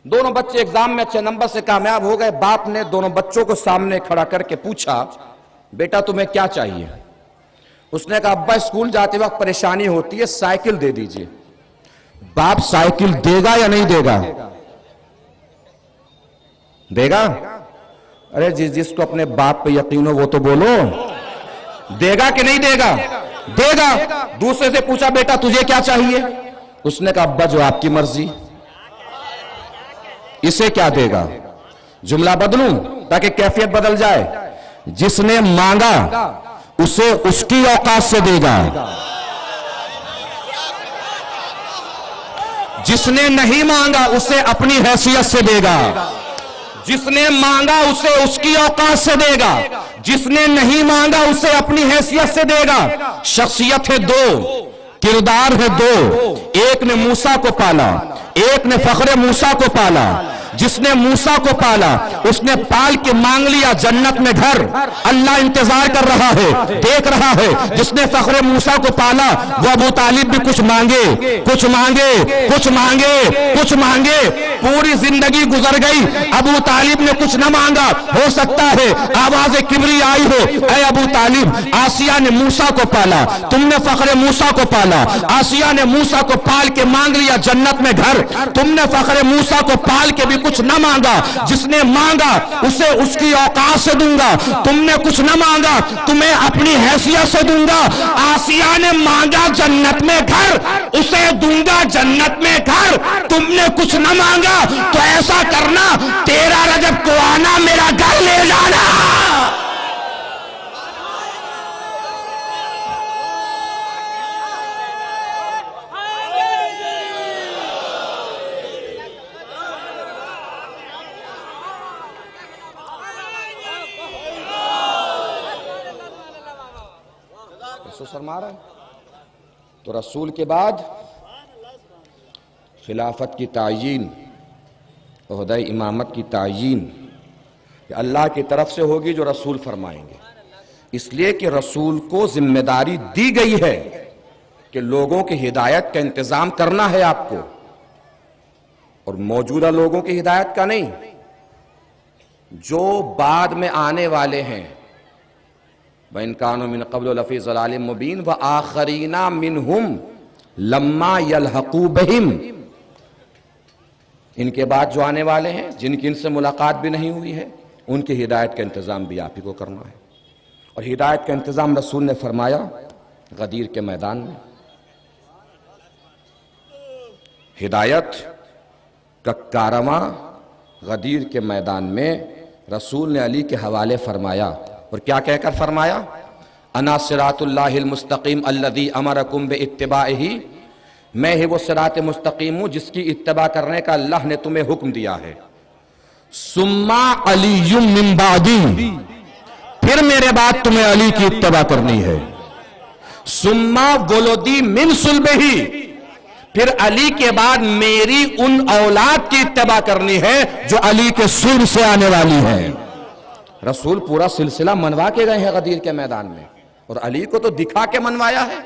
دونوں بچے ایگزام میں اچھے نمبر سے کامیاب ہو گئے۔ باپ نے دونوں بچوں کو سامنے کھڑا کر کے پوچھا بیٹا تمہیں کیا چاہیے؟ اس نے کہا ابا اسکول جاتے وقت پریشانی ہوتی ہے، سائیکل دے دیجئے۔ باپ سائیکل دے گا یا نہیں دے گا؟ دے گا؟ ارے جس کو اپنے باپ پہ یقین ہو وہ تو بولو، دے گا کہ نہیں دے گا؟ دے گا۔ دوسرے سے پوچھا بیٹا تجھے کیا چاہیے؟ اس نے کہا ابا جو آپ کی مرضی۔ اسے کیا دے گا؟ جملہ بدلوں تاکہ کیفیت بدل جائے۔ جس نے مانگا اسے اس کی اوقات سے دے گا، جس نے نہیں مانگا اسے اپنی حیثیت سے دے گا، جس نے مانگا اسے اس کی اوقات سے دے گا، جس نے نہیں مانگا اسے اپنی حیثیت سے دے گا۔ شخصیت ہے دو، کردار ہے دو، ایک نے موسیٰ کو پالا، ایک نے فخر موسیٰ کو پالا۔ جس نے موسیٰ کو پالا اس نے پال کے مانگ لیا جنت میں گھر، اللہ انتظار کر رہا ہے، دیکھ رہا ہے۔ جس نے فخر موسیٰ کو پالا وہ ابو طالب بھی کچھ مانگے کچھ مانگے کچھ مانگے کچھ مانگے، پوری زندگی گزر گئی، ابو طالب نے کچھ نہ مانگا۔ ہو سکتا ہے آواز کبری آئی ہو، اے ابو طالب آسیہ نے موسیٰ کو پالا، تم نے فخر موسیٰ کو پالا۔ آسیہ نے موسیٰ کو پال کے مانگ لیا جنت میں گھر، تم نے فخر موسیٰ کو پال کے بھی کچھ نہ مانگا۔ جس نے مانگا اسے اس کی اوقات سے دوں گا، تم نے کچھ نہ مانگا تمہیں اپنی حیثیت سے دوں گا۔ آسیہ نے مانگا جنت میں گھر، اسے دوں گا جنت میں گھر۔ تم نے کچھ نہ مانگا تو ایسا کرنا 13 رجب کو آنا میرا گھر لے جانا۔ فرما رہا ہے تو رسول کے بعد خلافت کی تعیین، عہدہ امامت کی تعیین اللہ کی طرف سے ہوگی جو رسول فرمائیں گے، اس لیے کہ رسول کو ذمہ داری دی گئی ہے کہ لوگوں کی ہدایت کا انتظام کرنا ہے آپ کو، اور موجودہ لوگوں کی ہدایت کا نہیں، جو بعد میں آنے والے ہیں۔ وَإِن كَانُوا مِن قَبْلُ لَفِي ضَلَالٍ مُبِينٍ وَآخَرِينَ مِنْهُمْ لَمَّا يَلْحَقُوا بِهِمْ، ان کے بعد جو آنے والے ہیں جن کی ان سے ملاقات بھی نہیں ہوئی ہے، ان کی ہدایت کا انتظام بھی آپ ہی کو کرنا ہے۔ اور ہدایت کا انتظام رسول نے فرمایا غدیر کے میدان میں۔ ہدایت کا کارواں غدیر کے میدان میں رسول نے علی کے حوالے فرمایا، اور کیا کہہ کر فرمایا؟ انا صراط اللہ المستقیم الذی امرکم باتباعہ، میں ہی وہ صراط مستقیم ہوں جس کی اتباع کرنے کا اللہ نے تمہیں حکم دیا ہے۔ ثم علی من بعدی، پھر میرے بعد تمہیں علی کی اتباع کرنی ہے۔ ثم ولدی من صلبہ، پھر علی کے بعد میری ان اولاد کی اتباع کرنی ہے جو علی کے صلب سے آنے والی ہے۔ رسول پورا سلسلہ منوا کے گئے ہیں غدیر کے میدان میں، اور علی کو تو دکھا کے منوایا ہے۔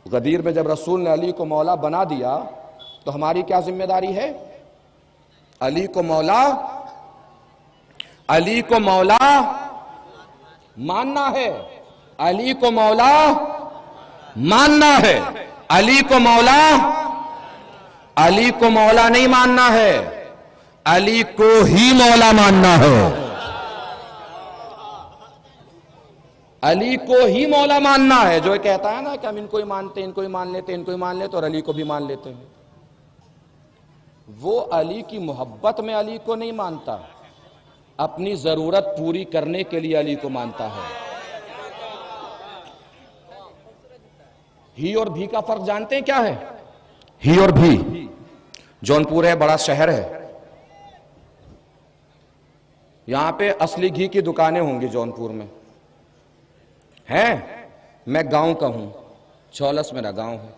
غدیر میں جب رسول نے علی کو مولا بنا دیا تو ہماری کیا ذمہ داری ہے؟ علی کو مولا ماننا ہے، علی کو مولا ماننا ہے، علی کو مولا نہیں ماننا ہے، علی کو ہی مولا ماننا ہے، علی کو ہی مولا ماننا ہے۔ جو کہتا ہے نا کہ ہم ان کو ہی مانتے ہیں، ان کو ہی مان لیتے ہیں، ان کو ہی مان لیتے اور علی کو بھی مان لیتے ہیں، وہ علی کی محبت میں علی کو نہیں مانتا، اپنی ضرورت پوری کرنے کے لیے علی کو مانتا ہے۔ ہی اور بھی کا فرق جانتے ہیں کیا ہے؟ ہی اور بھی، جونپور ہے بڑا شہر ہے، یہاں پہ اصلی گھی کی دکانیں ہوں گی جونپور میں ہیں۔ میں گاؤں کا ہوں، چھولس میرا گاؤں ہے۔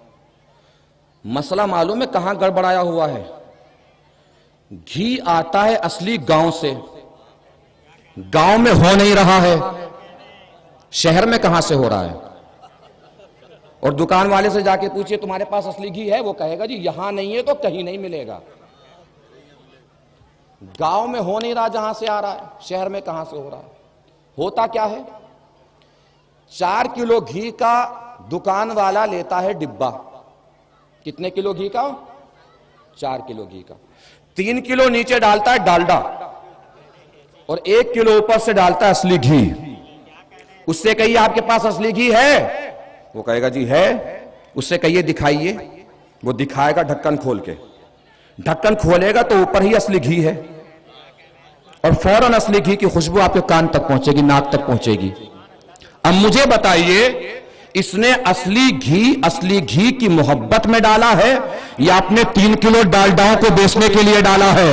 مسئلہ معلوم ہے کہاں گڑبڑایا ہوا ہے؟ گھی آتا ہے اصلی گاؤں سے، گاؤں میں ہو نہیں رہا ہے، شہر میں کہاں سے ہو رہا ہے؟ اور دکان والے سے جا کے پوچھئے تمہارے پاس اصلی گھی ہے؟ وہ کہے گا جی یہاں نہیں ہے تو کہیں نہیں ملے گا۔ گاؤں میں ہو نہیں رہا جہاں سے آ رہا ہے، شہر میں کہاں سے ہو رہا ہے؟ ہوتا کیا ہے؟ 4 کلو گھی کا دکان والا لیتا ہے ڈبہ، کتنے کلو گھی کا؟ 4 کلو گھی کا۔ 3 کلو نیچے ڈالتا ہے ڈالڈا، اور 1 کلو اوپر سے ڈالتا ہے اصلی گھی. اس سے کہیے آپ کے پاس اصلی گھی ہے؟ وہ کہے گا جی ہے. اس سے کہیے دکھائیے. وہ دکھائے گا ڈھکن کھول کے. ڈھکن کھولے گا تو اوپر ہی اصلی گھی ہے اور فوراً اصلی گھی کی خوشبو آپ کے کان تک پہنچے گی، ناک تک پہنچے گی. اب مجھے بتائیے اس نے اصلی گھی کی محبت میں ڈالا ہے یا اپنے 3 کلو ڈالڈاؤں کو بیچنے کے لیے ڈالا ہے؟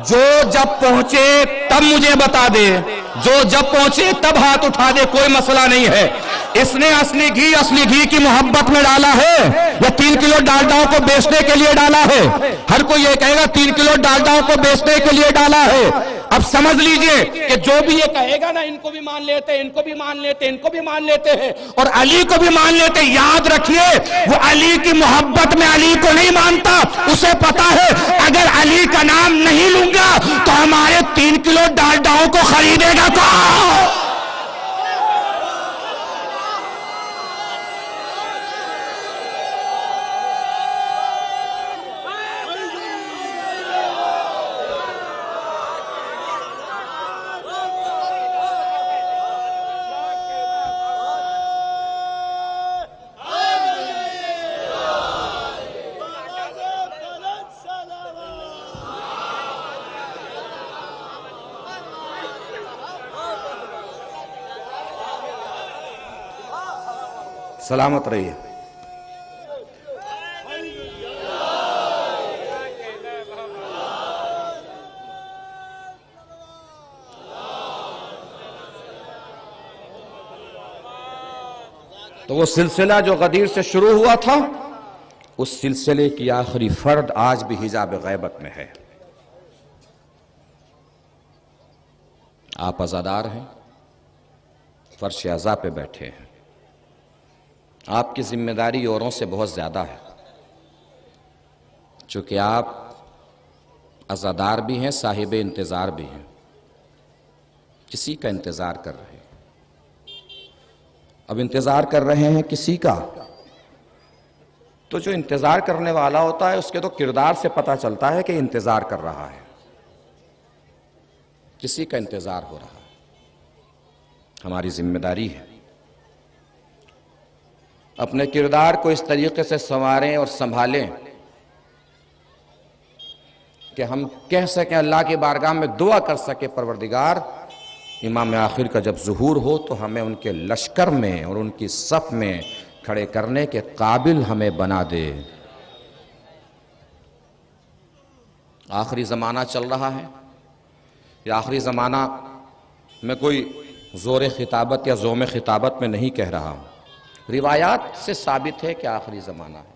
جو جب پہنچے تب مجھے بتا دے، جو جب پہنچے تب ہاتھ اٹھا دے، کوئی مسئلہ نہیں ہے. اس نے اصلی گھی کی محبت میں ڈالا ہے یا 3 کلو ڈالڈاؤں کو بیچنے کے لیے ڈالا ہے؟ ہر کوئی یہ کہے گا 3 کلو ڈالڈاؤں کو بیچنے کے لیے ڈالا ہے. اب سمجھ لیجئے کہ جو بھی یہ کہے گا نا، ان کو بھی مان لیتے ہیں، ان کو بھی مان لیتے ہیں، ان کو بھی مان لیتے ہیں اور علی کو بھی مان لیتے ہیں. یاد رکھیے وہ علی کی محبت میں علی کو نہیں مانتا. اسے پتا ہے اگر علی کا نام نہیں لوں گا تو ہمارے 3 کلو ڈالڈاؤں کو خریدے گا کون؟ سلامت رہیے. تو وہ سلسلہ جو غدیر سے شروع ہوا تھا، اس سلسلے کی آخری فرد آج بھی حجاب غیبت میں ہے. آپ عزادار ہیں، فرش عزا پہ بیٹھے ہیں. آپ کی ذمہ داری اوروں سے بہت زیادہ ہے، چونکہ آپ عزادار بھی ہیں، صاحب انتظار بھی ہیں. کسی کا انتظار کر رہے ہیں. اب انتظار کر رہے ہیں کسی کا، تو جو انتظار کرنے والا ہوتا ہے اس کے تو کردار سے پتہ چلتا ہے کہ انتظار کر رہا ہے. کسی کا انتظار ہو رہا ہے. ہماری ذمہ داری ہے اپنے کردار کو اس طریقے سے سنواریں اور سنبھالیں کہ ہم کہہ سکیں، اللہ کی بارگاہ میں دعا کر سکے، پروردگار امام آخر کا جب ظہور ہو تو ہمیں ان کے لشکر میں اور ان کی صف میں کھڑے کرنے کے قابل ہمیں بنا دے. آخری زمانہ چل رہا ہے. یہ آخری زمانہ میں کوئی زور خطابت یا زوم خطابت میں نہیں کہہ رہا ہوں. روایات سے ثابت ہے کہ آخری زمانہ ہے.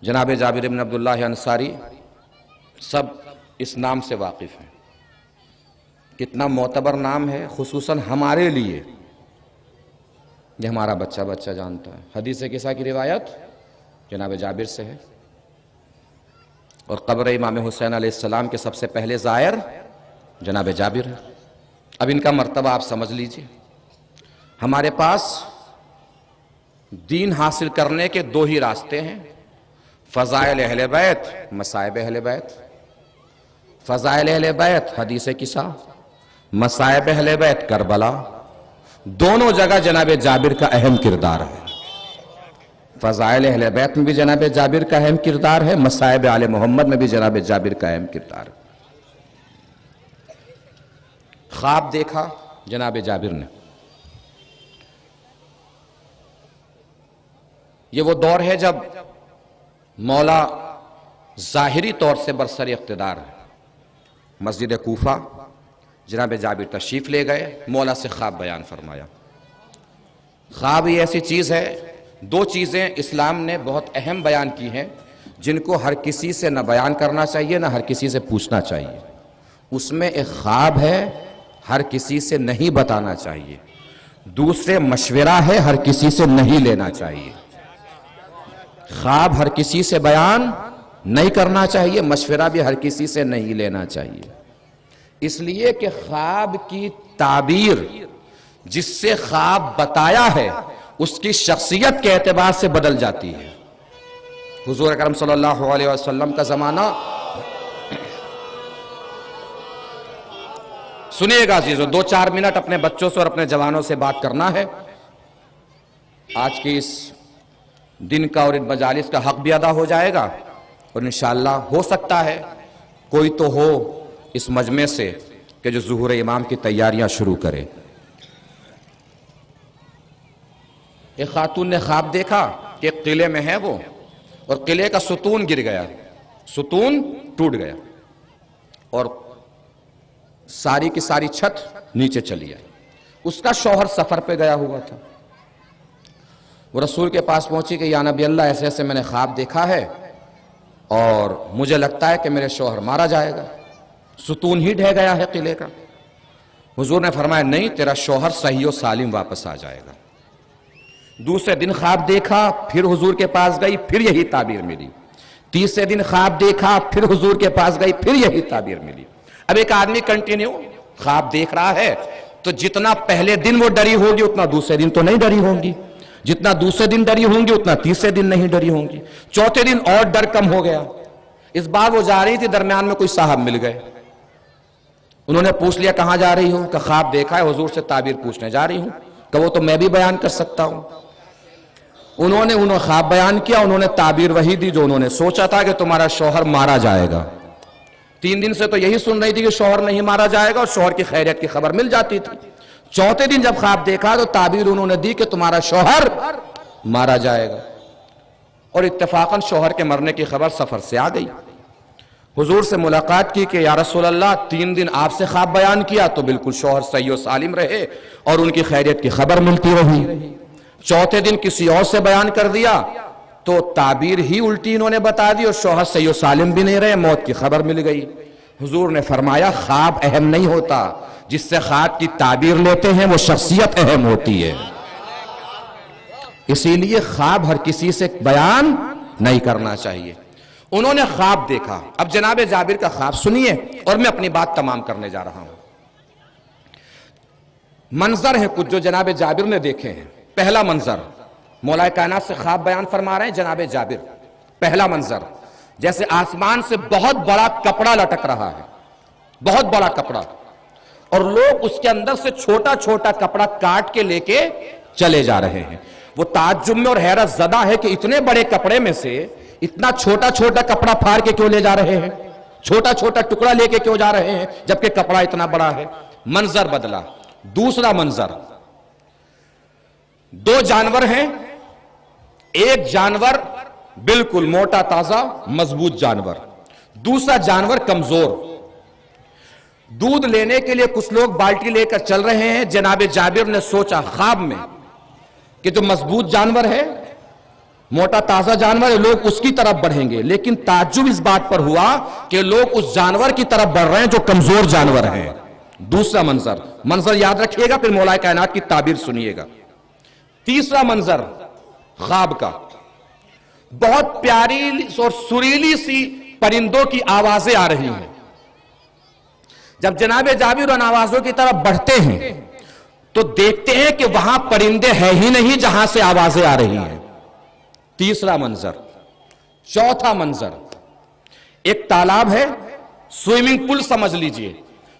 جناب جابر بن عبداللہ انصاری سب اس نام سے واقف ہیں. کتنا معتبر نام ہے، خصوصاً ہمارے لیے. یہ ہمارا بچہ جانتا ہے. حدیث قصہ کی روایت جناب جابر سے ہے اور قبر امام حسین علیہ السلام کے سب سے پہلے زائر جناب جابر ہے. اب ان کا مرتبہ آپ سمجھ لیجئے. ہمارے پاس دین حاصل کرنے کے 2 ہی راستے ہیں، فضائل اہل بیت، مصائب اہل بیت. فضائل اہل بیت حدیث قصہ، مصائب اہل بیت کربلا. دونوں جگہ جناب جابر کا اہم کردار ہے. فضائل اہل بیت میں بھی جناب جابر کا اہم کردار ہے، مصائب آل محمد میں بھی جناب جابر کا اہم کردار ہے. خواب دیکھا جناب جابر نے. یہ وہ دور ہے جب مولا ظاہری طور سے برسر اقتدار ہے. مسجد کوفہ جناب جابر تشریف لے گئے، مولا سے خواب بیان فرمایا. خواب یہ ایسی چیز ہے، 2 چیزیں اسلام نے بہت اہم بیان کی ہیں جن کو ہر کسی سے نہ بیان کرنا چاہیے نہ ہر کسی سے پوچھنا چاہیے. اس میں ایک خواب ہے، ہر کسی سے نہیں بتانا چاہیے. دوسرے مشورہ ہے، ہر کسی سے نہیں لینا چاہیے. خواب ہر کسی سے بیان نہیں کرنا چاہیے، مشورہ بھی ہر کسی سے نہیں لینا چاہیے. اس لیے کہ خواب کی تعبیر جس سے خواب بتایا ہے اس کی شخصیت کے اعتبار سے بدل جاتی ہے. حضور اکرم صلی اللہ علیہ وسلم کا زمانہ. سنیے گا عزیزو، 2-4 منٹ اپنے بچوں سے اور اپنے جوانوں سے بات کرنا ہے. آج کی اس دن کا اور ان مجالس کا حق بھی ادا ہو جائے گا، اور انشاءاللہ ہو سکتا ہے کوئی تو ہو اس مجمع سے کہ جو ظہور امام کی تیاریاں شروع کرے. ایک خاتون نے خواب دیکھا کہ ایک قلعے میں ہے وہ، اور قلعے کا ستون گر گیا، ستون ٹوٹ گیا، اور ساری کی ساری چھت نیچے چلی آئی. اس کا شوہر سفر پہ گیا ہوا تھا. وہ رسول کے پاس پہنچی کہ یا نبی اللہ، ایسے ایسے میں نے خواب دیکھا ہے اور مجھے لگتا ہے کہ میرے شوہر مارا جائے گا، ستون ہی ڈھہ گیا ہے قلعے کا. حضور نے فرمایا نہیں، تیرا شوہر صحیح و سالم واپس آ جائے گا. دوسرے دن خواب دیکھا، پھر حضور کے پاس گئی، پھر یہی تعبیر ملی. تیسرے دن خواب دیکھا، پھر حضور کے پاس گئی، پھر یہی تعبیر ملی. اب ایک آدمی کنٹینیو خواب دیکھ رہا ہے تو جتنا پہلے دن وہ ڈری ہوگی اتنا دوسرے دن تو نہیں ڈری ہوں گی، جتنا دوسرے دن ڈری ہوں گی اتنا تیسرے دن نہیں ڈری ہوں گی. چوتھے دن اور ڈر کم ہو گیا. اس بار وہ جا رہی تھی، درمیان میں کوئی صاحب مل گئے. انہوں نے پوچھ لیا کہاں جا رہی ہوں؟ کہ خواب دیکھا ہے، حضور سے تعبیر پوچھنے جا رہی ہوں. کہ وہ تو میں بھی بیان کر سکتا ہوں. انہوں نے خواب بیان کیا، انہوں نے تعبیر وہی دی جو انہوں نے سوچا تھا کہ تمہارا شوہر مارا جائے گا. 3 دن سے تو یہی سن رہی تھی کہ شوہر نہیں مارا جائے گا، اور شوہر کی خیریت کی خبر مل جاتی تھی. چوتھے دن جب خواب دیکھا تو تعبیر انہوں نے دی کہ تمہارا شوہر مارا جائے گا، اور اتفاقاً شوہر کے مرنے کی خبر سفر سے آ گئی. حضور سے ملاقات کی کہ یا رسول اللہ، 3 دن آپ سے خواب بیان کیا تو بالکل شوہر صحیح و سالم رہے اور ان کی خیریت کی خبر ملتی رہی. چوتھے دن کسی اور سے بیان کر دیا تو تعبیر ہی الٹی انہوں نے بتا دی، اور شوہر صحیح و سالم بھی نہیں رہے، موت کی خبر مل گئی. حضور نے فرمایا خواب اہم نہیں ہوتا، جس سے خواب کی تعبیر لیتے ہیں وہ شخصیت اہم ہوتی ہے. اسی لیے خواب ہر کسی سے بیان نہیں کرنا چاہیے. انہوں نے خواب دیکھا. اب جناب جابر کا خواب سنیے اور میں اپنی بات تمام کرنے جا رہا ہوں. منظر ہیں کچھ جو جناب جابر نے دیکھے ہیں. پہلا منظر، مولا کائنات سے خواب بیان فرما رہے ہیں جناب جابر. پہلا منظر، جیسے آسمان سے بہت بڑا کپڑا لٹک رہا ہے، بہت بڑا کپڑا، اور لوگ اس کے اندر سے چھوٹا چھوٹا کپڑا کاٹ کے لے کے چلے جا رہے ہیں. وہ تعجب میں اور حیرت زدہ ہے کہ اتنے بڑے کپڑے میں سے اتنا چھوٹا چھوٹا کپڑا پھاڑ کے کیوں لے جا رہے ہیں، چھوٹا چھوٹا ٹکڑا لے کے کیوں جا رہے ہیں جبکہ کپڑا اتنا بڑا ہے. منظر بدلا. دوسرا منظر، 2 جانور ہیں. ایک جانور بالکل موٹا تازہ مضبوط جانور، دوسرا جانور کمزور. دودھ لینے کے لیے کچھ لوگ بالٹی لے کر چل رہے ہیں. جناب جابر نے سوچا خواب میں کہ جو مضبوط جانور ہے، موٹا تازہ جانور ہے، لوگ اس کی طرف بڑھیں گے. لیکن تعجب اس بات پر ہوا کہ لوگ اس جانور کی طرف بڑھ رہے ہیں جو کمزور جانور ہیں. دوسرا منظر یاد رکھیے گا، پھر مولا کائنات کی تعبیر سنیے گا. تیسرا منظر خواب کا، بہت پیاری اور سریلی سی پرندوں کی آوازیں آ رہی ہیں. جب جناب جابر ان آوازوں کی طرف بڑھتے ہیں تو دیکھتے ہیں کہ وہاں پرندے ہیں ہی نہیں جہاں سے آوازیں آ رہی ہیں. تیسرا منظر. چوتھا منظر، ایک تالاب ہے، سوئمنگ پول سمجھ لیجئے.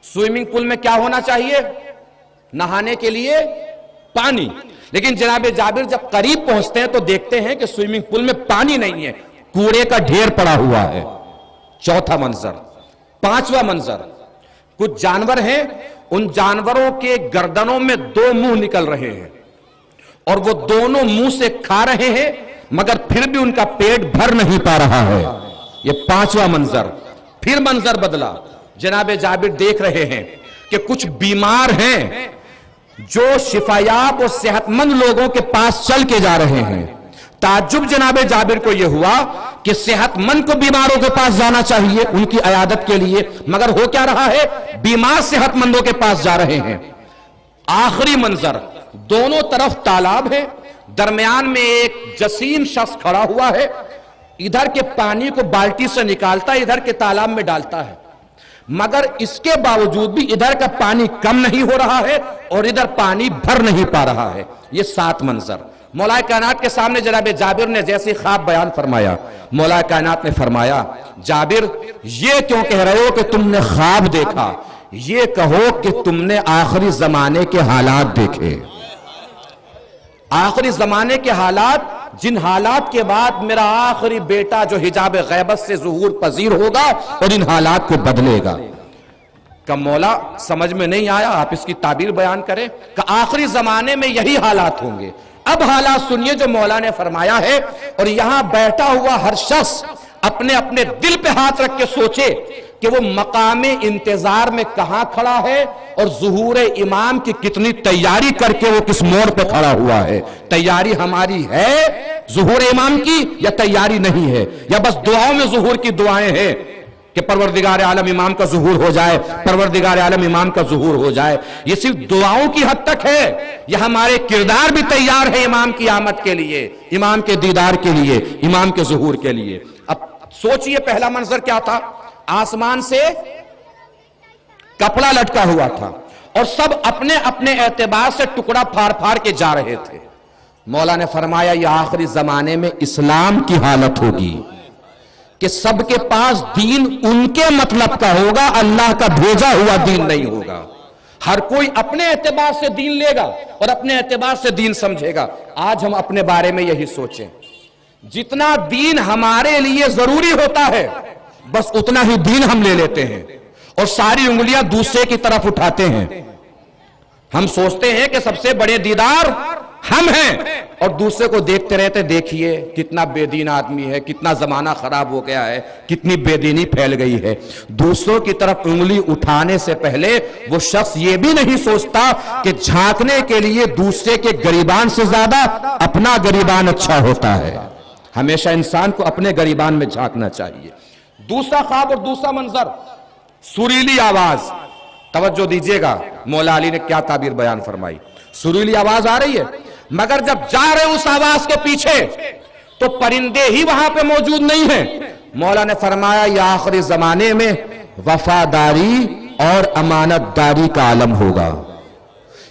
سوئمنگ پول میں کیا ہونا چاہیے؟ نہانے کے لیے پانی. لیکن جناب جابر جب قریب پہنچتے ہیں تو دیکھتے ہیں کہ سوئمنگ پول میں پانی نہیں ہے، کوڑے کا ڈھیر پڑا ہوا ہے. چوتھا منظر. پانچواں منظر، کچھ جانور ہیں، ان جانوروں کے گردنوں میں 2 منہ نکل رہے ہیں اور وہ دونوں منہ سے کھا رہے ہیں مگر پھر بھی ان کا پیٹ بھر نہیں پا رہا ہے. یہ 5واں منظر. پھر منظر بدلا. جناب جابر دیکھ رہے ہیں کہ کچھ بیمار ہیں جو شفایاب اور صحت مند لوگوں کے پاس چل کے جا رہے ہیں. تعجب جناب جابر کو یہ ہوا کہ صحت مند کو بیماروں کے پاس جانا چاہیے ان کی عیادت کے لیے، مگر ہو کیا رہا ہے؟ بیمار صحت مندوں کے پاس جا رہے ہیں. آخری منظر، دونوں طرف تالاب ہے، درمیان میں ایک جسیم شخص کھڑا ہوا ہے، ادھر کے پانی کو بالٹی سے نکالتا ہے، ادھر کے تالاب میں ڈالتا ہے، مگر اس کے باوجود بھی ادھر کا پانی کم نہیں ہو رہا ہے اور ادھر پانی بھر نہیں پا رہا ہے. یہ 7 منظر. مولا کائنات کے سامنے جناب جابر نے جیسے خواب بیان فرمایا، مولا کائنات نے فرمایا جابر یہ کیوں کہہ رہے ہو کہ تم نے خواب دیکھا، یہ کہو کہ تم نے آخری زمانے کے حالات دیکھے۔ آخری زمانے کے حالات، جن حالات کے بعد میرا آخری بیٹا جو حجاب غیبت سے ظہور پذیر ہوگا اور ان حالات کو بدلے گا۔ کہ مولا سمجھ میں نہیں آیا، آپ اس کی تعبیر بیان کریں۔ کہ آخری زمانے میں یہی حالات ہوں گے۔ اب حالات سنیے جو مولا نے فرمایا ہے، اور یہاں بیٹھا ہوا ہر شخص اپنے اپنے دل پہ ہاتھ رکھ کے سوچے کہ وہ مقام انتظار میں کہاں کھڑا ہے اور ظہور امام کی کتنی تیاری کر کے وہ کس موڑ پہ کھڑا ہوا ہے۔ تیاری ہماری ہے ظہور امام کی یا تیاری نہیں ہے، یا بس دعاؤں میں ظہور کی دعائیں ہیں کہ پروردگار عالم امام کا ظہور ہو جائے، پروردگار عالم امام کا ظہور ہو جائے۔ یہ صرف دعاؤں کی حد تک ہے، یہ ہمارے کردار بھی تیار ہے امام کی آمد کے لیے، امام کے دیدار کے لیے، امام کے ظہور کے لیے۔ اب سوچئے پہلا منظر کیا تھا؟ آسمان سے کپڑا لٹکا ہوا تھا اور سب اپنے اپنے اعتبار سے ٹکڑا پھاڑ پھاڑ کے جا رہے تھے۔ مولا نے فرمایا یہ آخری زمانے میں اسلام کی حالت ہوگی کہ سب کے پاس دین ان کے مطلب کا ہوگا، اللہ کا بھیجا ہوا دین نہیں ہوگا۔ ہر کوئی اپنے اعتبار سے دین لے گا اور اپنے اعتبار سے دین سمجھے گا۔ آج ہم اپنے بارے میں یہی سوچیں، جتنا دین ہمارے لیے ضروری ہوتا ہے بس اتنا ہی دین ہم لے لیتے ہیں اور ساری انگلیاں دوسرے کی طرف اٹھاتے ہیں۔ ہم سوچتے ہیں کہ سب سے بڑے دیدار ہم ہیں اور دوسرے کو دیکھتے رہتے، دیکھیے کتنا بے دین آدمی ہے، کتنا زمانہ خراب ہو گیا ہے، کتنی بے دینی پھیل گئی ہے۔ دوسروں کی طرف انگلی اٹھانے سے پہلے وہ شخص یہ بھی نہیں سوچتا کہ جھانکنے کے لیے دوسرے کے گریبان سے زیادہ اپنا گریبان اچھا ہوتا ہے۔ ہمیشہ انسان کو اپنے گریبان میں جھانکنا چاہیے۔ دوسرا خواب اور دوسرا منظر، سریلی آواز۔ توجہ دیجئے گا مولا علی نے کیا تعبیر بیان فرمائی۔ سریلی آواز آ رہی ہے، مگر جب جا رہے اس آواز کے پیچھے تو پرندے ہی وہاں پہ موجود نہیں ہیں۔ مولا نے فرمایا یہ آخری زمانے میں وفاداری اور امانت داری کا عالم ہوگا۔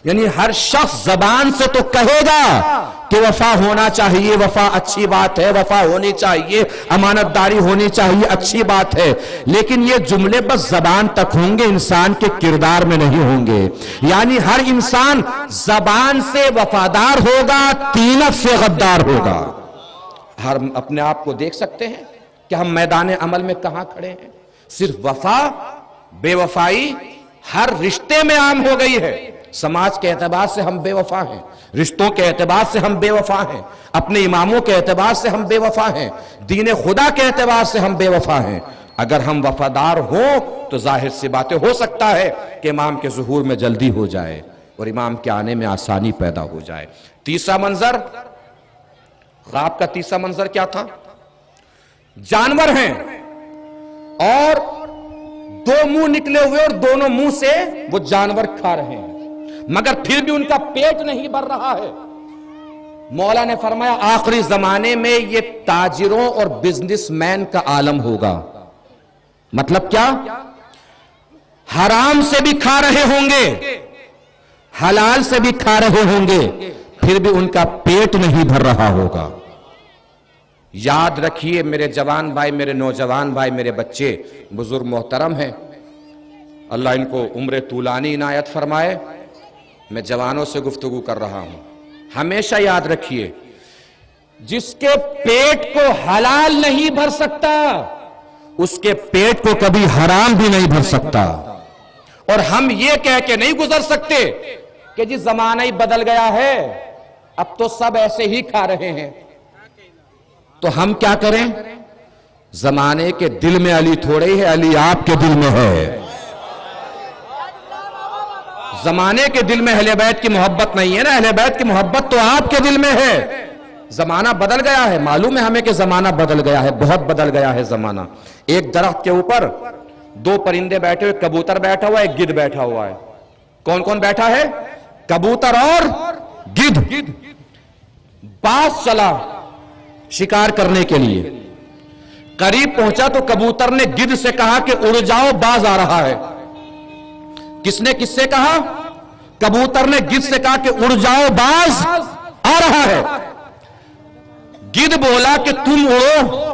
یعنی ہر شخص زبان سے تو کہے گا کہ وفا ہونا چاہیے، وفا اچھی بات ہے، وفا ہونی چاہیے، امانت داری ہونی چاہیے، اچھی بات ہے، لیکن یہ جملے بس زبان تک ہوں گے، انسان کے کردار میں نہیں ہوں گے۔ یعنی ہر انسان زبان سے وفادار ہوگا، طینت سے غدار ہوگا۔ ہم اپنے آپ کو دیکھ سکتے ہیں کہ ہم میدان عمل میں کہاں کھڑے ہیں۔ صرف وفا، بے وفائی ہر رشتے میں عام ہو گئی ہے۔ سماج کے اعتبار سے ہم بے وفا ہیں، رشتوں کے اعتبار سے ہم بے وفا ہیں، اپنے اماموں کے اعتبار سے ہم بے وفا ہیں، دین خدا کے اعتبار سے ہم بے وفا ہیں۔ اگر ہم وفادار ہوں تو ظاہر سی باتیں ہو سکتا ہے کہ امام کے ظہور میں جلدی ہو جائے اور امام کے آنے میں آسانی پیدا ہو جائے۔ تیسرا منظر، خواب کا تیسرا منظر کیا تھا؟ جانور ہیں اور دو منہ نکلے ہوئے اور دونوں منہ سے وہ جانور کھا رہے ہیں، مگر پھر بھی ان کا پیٹ نہیں بھر رہا ہے۔ مولا نے فرمایا آخری زمانے میں یہ تاجروں اور بزنس مین کا عالم ہوگا۔ مطلب کیا؟ حرام سے بھی کھا رہے ہوں گے، حلال سے بھی کھا رہے ہوں گے، پھر بھی ان کا پیٹ نہیں بھر رہا ہوگا۔ یاد رکھیے میرے جوان بھائی، میرے نوجوان بھائی، میرے بچے، بزرگ محترم ہیں، اللہ ان کو عمر طولانی عنایت فرمائے۔ میں جوانوں سے گفتگو کر رہا ہوں، ہمیشہ یاد رکھیے جس کے پیٹ کو حلال نہیں بھر سکتا اس کے پیٹ کو کبھی حرام بھی نہیں بھر سکتا۔ اور ہم یہ کہہ کے نہیں گزر سکتے کہ جی زمانہ ہی بدل گیا ہے، اب تو سب ایسے ہی کھا رہے ہیں۔ تو ہم کیا کریں؟ زمانے کے دل میں علی تھوڑے ہی ہے، علی آپ کے دل میں ہے۔ زمانے کے دل میں اہل بیت کی محبت نہیں ہے نا، اہل بیت کی محبت تو آپ کے دل میں ہے۔ زمانہ بدل گیا ہے، معلوم ہے ہمیں کہ زمانہ بدل گیا ہے، بہت بدل گیا ہے زمانہ۔ ایک درخت کے اوپر دو پرندے بیٹھے ہوئے، کبوتر بیٹھا ہوا ہے، ایک گدھ بیٹھا ہوا ہے۔ کون کون بیٹھا ہے؟ کبوتر اور گدھ۔ باز چلا شکار کرنے کے لیے، قریب پہنچا تو کبوتر نے گدھ سے کہا کہ اڑ جاؤ، باز آ رہا ہے۔ کس نے کس سے کہا؟ کبوتر نے گدھ سے کہا کہ اڑ جاؤ، باز آ رہا ہے۔ گدھ بولا کہ تم اڑو،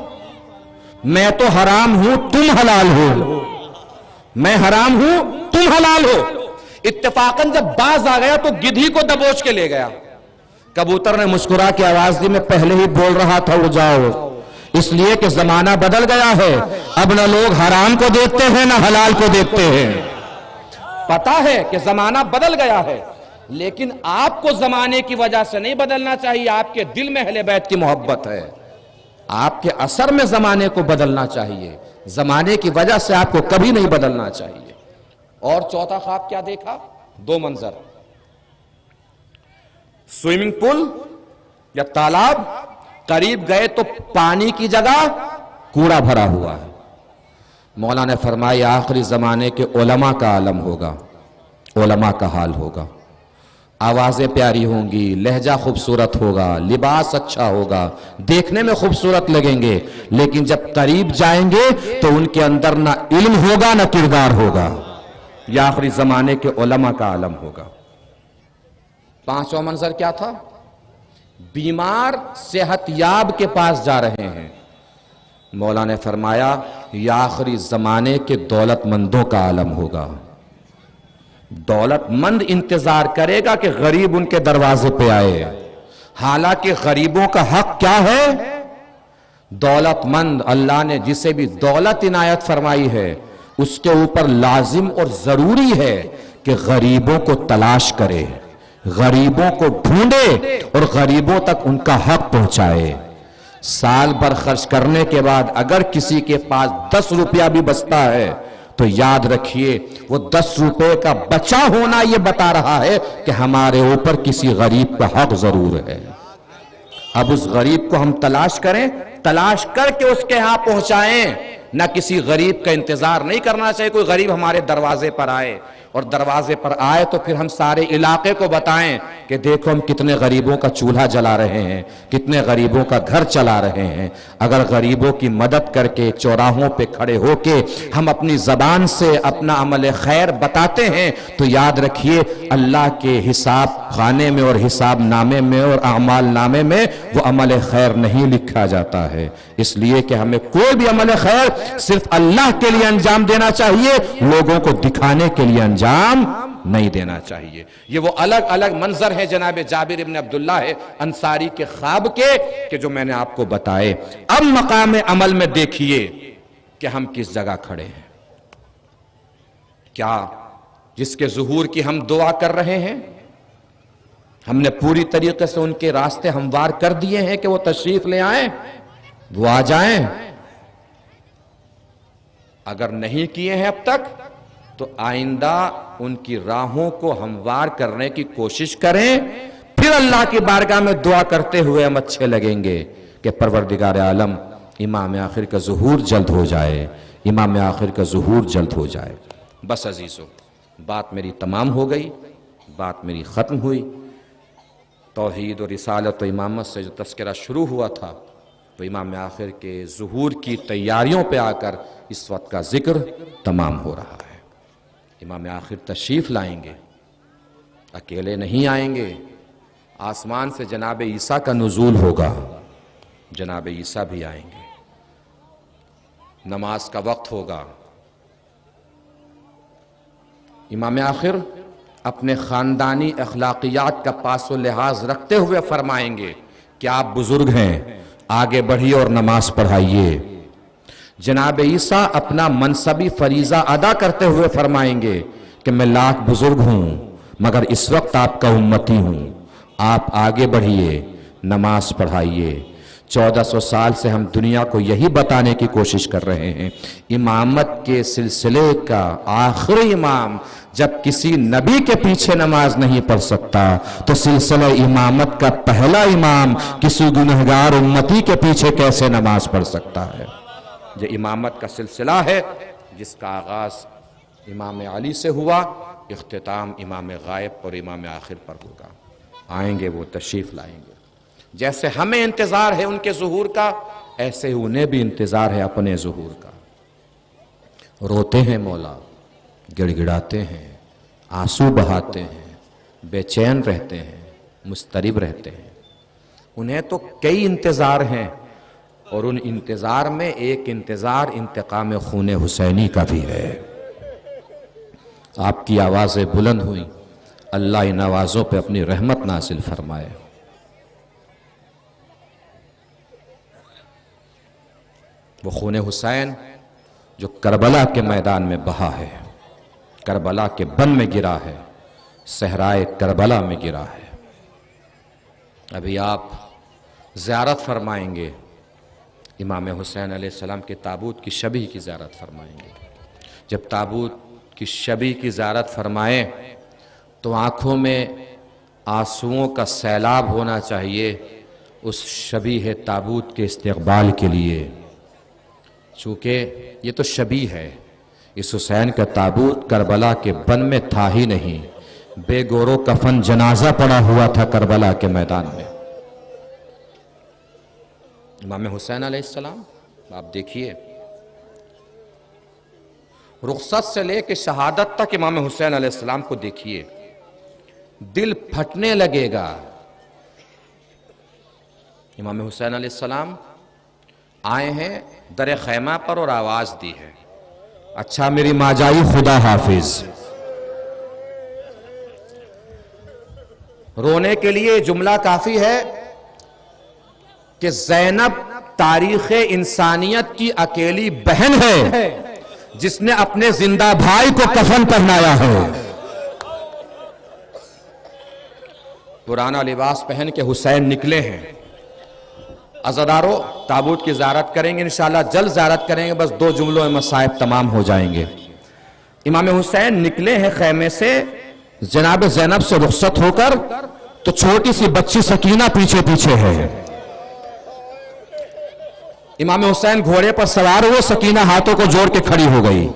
میں تو حرام ہوں تم حلال ہو، میں حرام ہوں تم حلال ہو۔ اتفاقاً جب باز آ گیا تو گدھ ہی کو دبوچ کے لے گیا۔ کبوتر نے مسکرا کے آواز دی، میں پہلے ہی بول رہا تھا اڑ جاؤ، اس لیے کہ زمانہ بدل گیا ہے، اب نہ لوگ حرام کو دیکھتے ہیں نہ حلال کو دیکھتے ہیں۔ پتا ہے کہ زمانہ بدل گیا ہے، لیکن آپ کو زمانے کی وجہ سے نہیں بدلنا چاہیے، آپ کے دل میں اہل بیت کی محبت ہے، آپ کے اثر میں زمانے کو بدلنا چاہیے، زمانے کی وجہ سے آپ کو کبھی نہیں بدلنا چاہیے۔ اور چوتھا خواب کیا دیکھا؟ دو منظر، سوئمنگ پول یا تالاب، قریب گئے تو پانی کی جگہ کوڑا بھرا ہوا ہے۔ مولا نے فرمایا آخری زمانے کے علماء کا عالم ہوگا، علماء کا حال ہوگا، آوازیں پیاری ہوں گی، لہجہ خوبصورت ہوگا، لباس اچھا ہوگا، دیکھنے میں خوبصورت لگیں گے، لیکن جب قریب جائیں گے تو ان کے اندر نہ علم ہوگا نہ کردار ہوگا۔ یہ آخری زمانے کے علماء کا عالم ہوگا۔ پانچواں منظر کیا تھا؟ بیمار صحت یاب کے پاس جا رہے ہیں۔ مولا نے فرمایا یہ آخری زمانے کے دولت مندوں کا عالم ہوگا۔ دولت مند انتظار کرے گا کہ غریب ان کے دروازے پہ آئے، حالانکہ غریبوں کا حق کیا ہے؟ دولت مند اللہ نے جسے بھی دولت عنایت فرمائی ہے اس کے اوپر لازم اور ضروری ہے کہ غریبوں کو تلاش کرے، غریبوں کو ڈھونڈے اور غریبوں تک ان کا حق پہنچائے۔ سال بھر خرچ کرنے کے بعد اگر کسی کے پاس 10 روپیہ بھی بچتا ہے تو یاد رکھیے وہ 10 روپے کا بچا ہونا یہ بتا رہا ہے کہ ہمارے اوپر کسی غریب کا حق ضرور ہے۔ اب اس غریب کو ہم تلاش کریں، تلاش کر کے اس کے ہاں پہنچائیں، نہ کسی غریب کا انتظار نہیں کرنا چاہیے کوئی غریب ہمارے دروازے پر آئے، اور دروازے پر آئے تو پھر ہم سارے علاقے کو بتائیں کہ دیکھو ہم کتنے غریبوں کا چولہا جلا رہے ہیں، کتنے غریبوں کا گھر چلا رہے ہیں۔ اگر غریبوں کی مدد کر کے چوراہوں پہ کھڑے ہو کے ہم اپنی زبان سے اپنا عمل خیر بتاتے ہیں تو یاد رکھیے اللہ کے حساب خانے میں اور حساب نامے میں اور اعمال نامے میں وہ عمل خیر نہیں لکھا جاتا ہے۔ اس لیے کہ ہمیں کوئی بھی عمل خیر صرف اللہ کے لیے انجام دینا چاہیے، لوگوں کو دکھانے کے لیے انجام نہیں دینا چاہیے۔ یہ وہ الگ الگ منظر ہیں جناب جابر ابن عبداللہ انصاری کے خواب کے کہ جو میں نے آپ کو بتائے۔ اب مقام عمل میں دیکھیے کہ ہم کس جگہ کھڑے ہیں۔ کیا جس کے ظہور کی ہم دعا کر رہے ہیں ہم نے پوری طریقے سے ان کے راستے ہموار کر دیے ہیں کہ وہ تشریف لے آئیں، وہ آ جائیں؟ اگر نہیں کیے ہیں اب تک تو آئندہ ان کی راہوں کو ہموار کرنے کی کوشش کریں، پھر اللہ کی بارگاہ میں دعا کرتے ہوئے ہم اچھے لگیں گے کہ پروردگار عالم امام آخر کا ظہور جلد ہو جائے، امام آخر کا ظہور جلد ہو جائے۔ بس عزیزو، بات میری تمام ہو گئی، بات میری ختم ہوئی۔ توحید و رسالت و امامت سے جو تذکرہ شروع ہوا تھا وہ امام آخر کے ظہور کی تیاریوں پہ آ کر اس وقت کا ذکر تمام ہو رہا ہے۔ امام آخر تشریف لائیں گے، اکیلے نہیں آئیں گے، آسمان سے جناب عیسیٰ کا نزول ہوگا، جناب عیسیٰ بھی آئیں گے، نماز کا وقت ہوگا۔ امام آخر اپنے خاندانی اخلاقیات کا پاس و لحاظ رکھتے ہوئے فرمائیں گے کہ آپ بزرگ ہیں، آگے بڑھیے اور نماز پڑھائیے۔ جناب عیسیٰ اپنا منصبی فریضہ ادا کرتے ہوئے فرمائیں گے کہ میں لاکھ بزرگ ہوں مگر اس وقت آپ کا امتی ہوں، آپ آگے بڑھیے، نماز پڑھائیے۔ 1400 سال سے ہم دنیا کو یہی بتانے کی کوشش کر رہے ہیں، امامت کے سلسلے کا آخری امام جب کسی نبی کے پیچھے نماز نہیں پڑھ سکتا تو سلسلہ امامت کا پہلا امام کسی گنہگار امتی کے پیچھے کیسے نماز پڑھ سکتا ہے؟ یہ امامت کا سلسلہ ہے جس کا آغاز امام علی سے ہوا، اختتام امام غائب اور امام آخر پر ہوگا۔ آئیں گے وہ، تشریف لائیں گے۔ جیسے ہمیں انتظار ہے ان کے ظہور کا، ایسے ہی انہیں بھی انتظار ہے اپنے ظہور کا۔ روتے ہیں مولا، گڑ گڑاتے ہیں، آنسو بہاتے ہیں، بے چین رہتے ہیں، مضطرب رہتے ہیں۔ انہیں تو کئی انتظار ہیں، اور ان انتظار میں ایک انتظار انتقام خون حسینی کا بھی ہے۔ آپ کی آوازیں بلند ہوئیں، اللہ ان آوازوں پہ اپنی رحمت نازل فرمائے۔ وہ خون حسین جو کربلا کے میدان میں بہا ہے، کربلا کے بن میں گرا ہے، صحرائے کربلا میں گرا ہے۔ ابھی آپ زیارت فرمائیں گے، امام حسین علیہ السلام کے تابوت کی شبیہ کی زیارت فرمائیں گے۔ جب تابوت کی شبیہ کی زیارت فرمائیں تو آنکھوں میں آنسوؤں کا سیلاب ہونا چاہیے اس شبیہ تابوت کے استقبال کے لیے، چونکہ یہ تو شبیہ ہے، اس حسین کا تابوت کربلا کے بن میں تھا ہی نہیں، بے گور و کفن جنازہ پڑا ہوا تھا کربلا کے میدان میں۔ امام حسین علیہ السلام آپ دیکھیے، رخصت سے لے کے شہادت تک امام حسین علیہ السلام کو دیکھیے، دل پھٹنے لگے گا۔ امام حسین علیہ السلام آئے ہیں در خیمہ پر اور آواز دی ہے، اچھا میری ماں جائی خدا حافظ۔ رونے کے لیے جملہ کافی ہے کہ زینب تاریخ انسانیت کی اکیلی بہن ہے جس نے اپنے زندہ بھائی کو کفن پہنایا ہے۔ پرانا لباس پہن کے حسین نکلے ہیں۔ عزادارو تابوت کی زیارت کریں گے انشاءاللہ، جلد زیارت کریں گے، بس 2 جملوں میں مصائب تمام ہو جائیں گے۔ امام حسین نکلے ہیں خیمے سے، جناب زینب سے رخصت ہو کر، تو چھوٹی سی بچی سکینہ پیچھے پیچھے ہے۔ امام حسین گھوڑے پر سوار ہوئے، سکینہ ہاتھوں کو جوڑ کے کھڑی ہو گئی۔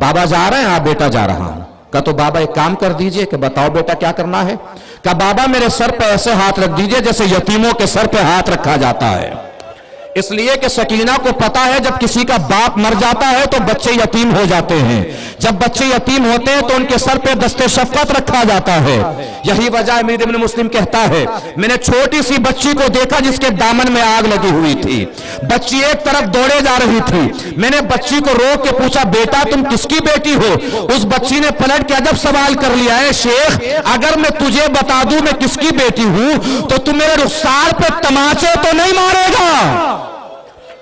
بابا جا رہے ہیں؟ ہاں بیٹا جا رہا ہوں۔ کہا تو بابا ایک کام کر دیجئے، کہ بتاؤ بیٹا کیا کرنا ہے؟ کہا بابا میرے سر پہ ایسے ہاتھ رکھ دیجئے جیسے یتیموں کے سر پہ ہاتھ رکھا جاتا ہے، اس لیے کہ سکینہ کو پتا ہے جب کسی کا باپ مر جاتا ہے تو بچے یتیم ہو جاتے ہیں، جب بچے یتیم ہوتے ہیں تو ان کے سر پہ دست شفقت رکھا جاتا ہے۔ یہی وجہ امیر ابن مسلم کہتا ہے میں نے چھوٹی سی بچی کو دیکھا جس کے دامن میں آگ لگی ہوئی تھی، بچی ایک طرف دوڑے جا رہی تھی، میں نے بچی کو روک کے پوچھا بیٹا تم کس کی بیٹی ہو؟ اس بچی نے پلٹ کے عجب سوال کر لیا ہے شیخ اگر میں تجھے بتا دوں میں کس کی بیٹی ہوں تو تم میرے رخسار پہ تماچے تو نہیں مارے گا؟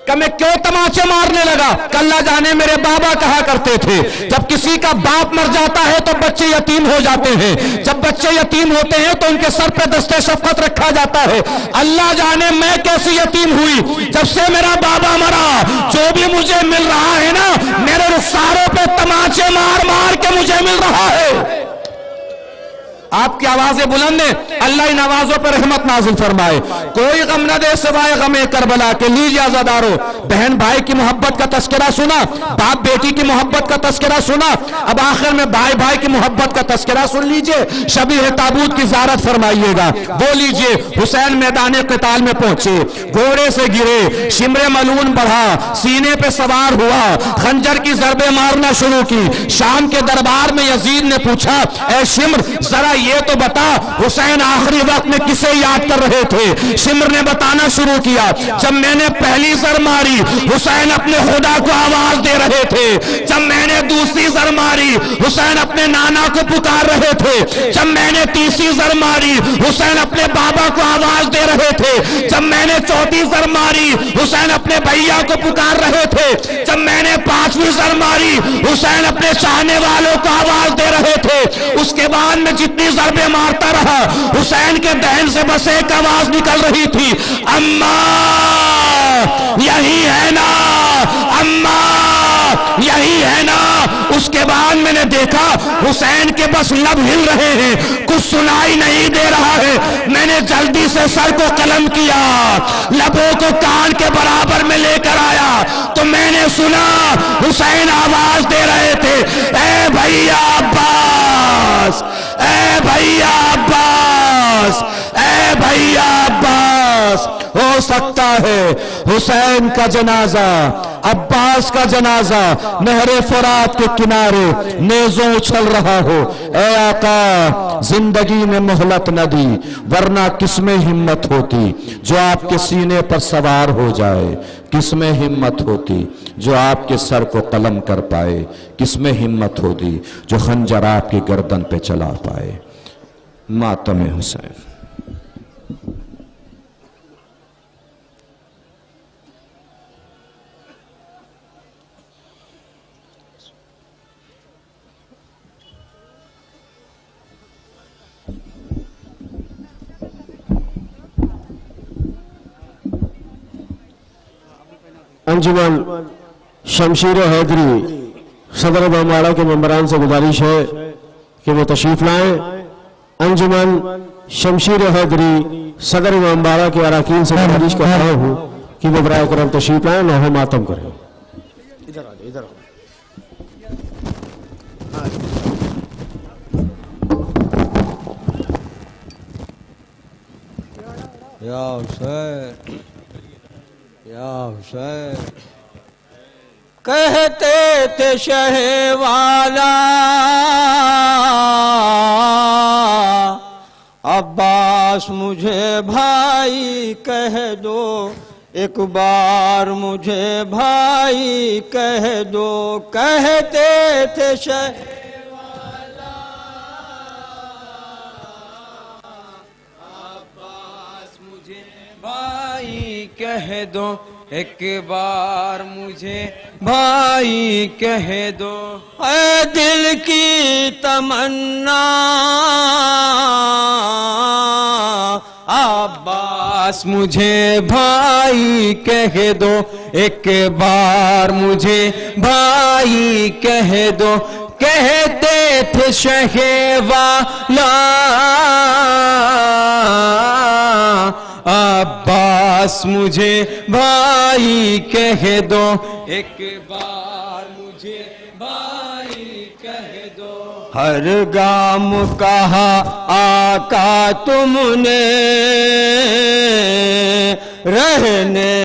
کہ میں کیوں تماچے مارنے لگا؟ کہ اللہ جانے میرے بابا کہا کرتے تھے جب کسی کا باپ مر جاتا ہے تو بچے یتیم ہو جاتے ہیں، جب بچے یتیم ہوتے ہیں تو ان کے سر پہ دست شفقت رکھا جاتا ہے۔ اللہ جانے میں کیسی یتیم ہوئی، جب سے میرا بابا مرا جو بھی مجھے مل رہا ہے نا میرے رخساروں پہ تماچے مار مار کے مجھے مل رہا ہے۔ آپ کی آوازیں بلند ہیں، اللہ ان آوازوں پر رحمت نازل فرمائے۔ کوئی غم نہ دے سوائے غم کربلا کے۔ لیجیے عزادارو، بہن بھائی کی محبت کا تذکرہ سنا، باپ بیٹی کی محبت کا تذکرہ سنا، اب آخر میں بھائی بھائی کی محبت کا تذکرہ سن لیجیے۔ شبیہ تابوت کی زیارت فرمائیے گا۔ وہ لیجیے حسین میدان قتال میں پہنچے، گھوڑے سے گرے، شمر ملون بڑھا، سینے پہ سوار ہوا، خنجر کی ضربیں مارنا شروع کی۔ شام کے دربار میں یزید نے پوچھا اے شمر ذرا یہ تو بتا حسین آخری وقت میں کسے یاد کر رہے تھے؟ شمر نے بتانا شروع کیا جب میں نے پہلی زر ماری حسین اپنے خدا کو آواز دے رہے تھے، جب میں نے دوسری زر ماری حسین اپنے نانا کو پکار رہے تھے، جب میں نے تیسری زر ماری حسین اپنے بابا کو آواز دے رہے تھے، جب میں نے چوتھی زر ماری حسین اپنے بھیا کو پکار رہے تھے، جب میں نے پانچویں زر ماری حسین اپنے چاہنے والوں کو آواز دے رہے تھے۔ اس کے بعد میں جتنی ضربیں مارتا رہا حسین کے دہن سے بس ایک آواز نکل رہی تھی اماں یہی ہے نا، اماں یہی ہے نا۔ اس کے بعد میں نے دیکھا حسین کے بس لب ہل رہے ہیں، کچھ سنائی نہیں دے رہا ہے۔ میں نے جلدی سے سر کو قلم کیا، لبوں کو کان کے برابر میں لے کر آیا تو میں نے سنا حسین آواز دے رہے تھے اے بھیا عباس، اے بھیا عباس، اے بھیا عباس۔ عباس، ہو سکتا ہے حسین کا جنازہ، عباس کا جنازہ نہر فرات کے کنارے نیزوں اچھل رہا ہو۔ اے آقا زندگی میں مہلت نہ دی، ورنہ کس میں ہمت ہوتی جو آپ کے سینے پر سوار ہو جائے، کس میں ہمت ہوتی جو آپ کے سر کو قلم کر پائے، کس میں ہمت ہوتی جو خنجر آپ کی گردن پہ چلا پائے۔ ماتم حسین۔ انجمن شمشیر حیدری صدر امامباڑہ کے ممبران سے گزارش ہے کہ وہ تشریف لائیں۔ انجمن شمشیر حیدری صدر امامباڑہ کے اراکین سے گزارش کر رہا ہوں کہ وہ برائے کرم تشریف لائیں، لوح ماتم کریں۔ یا حسین یا حسین، کہتے تھے شہ والا عباس مجھے بھائی کہہ دو، ایک بار مجھے بھائی کہہ دو، کہتے تھے شہ کہہ دو، ایک بار مجھے بھائی کہہ دو، اے دل کی تمنا عباس مجھے بھائی کہہ دو، ایک بار مجھے بھائی کہہ دو، کہتے تھے شہ والا عباس مجھے بھائی کہہ دو، ایک بار مجھے بھائی کہہ دو، ہر گام کہا آقا تم نے رہنے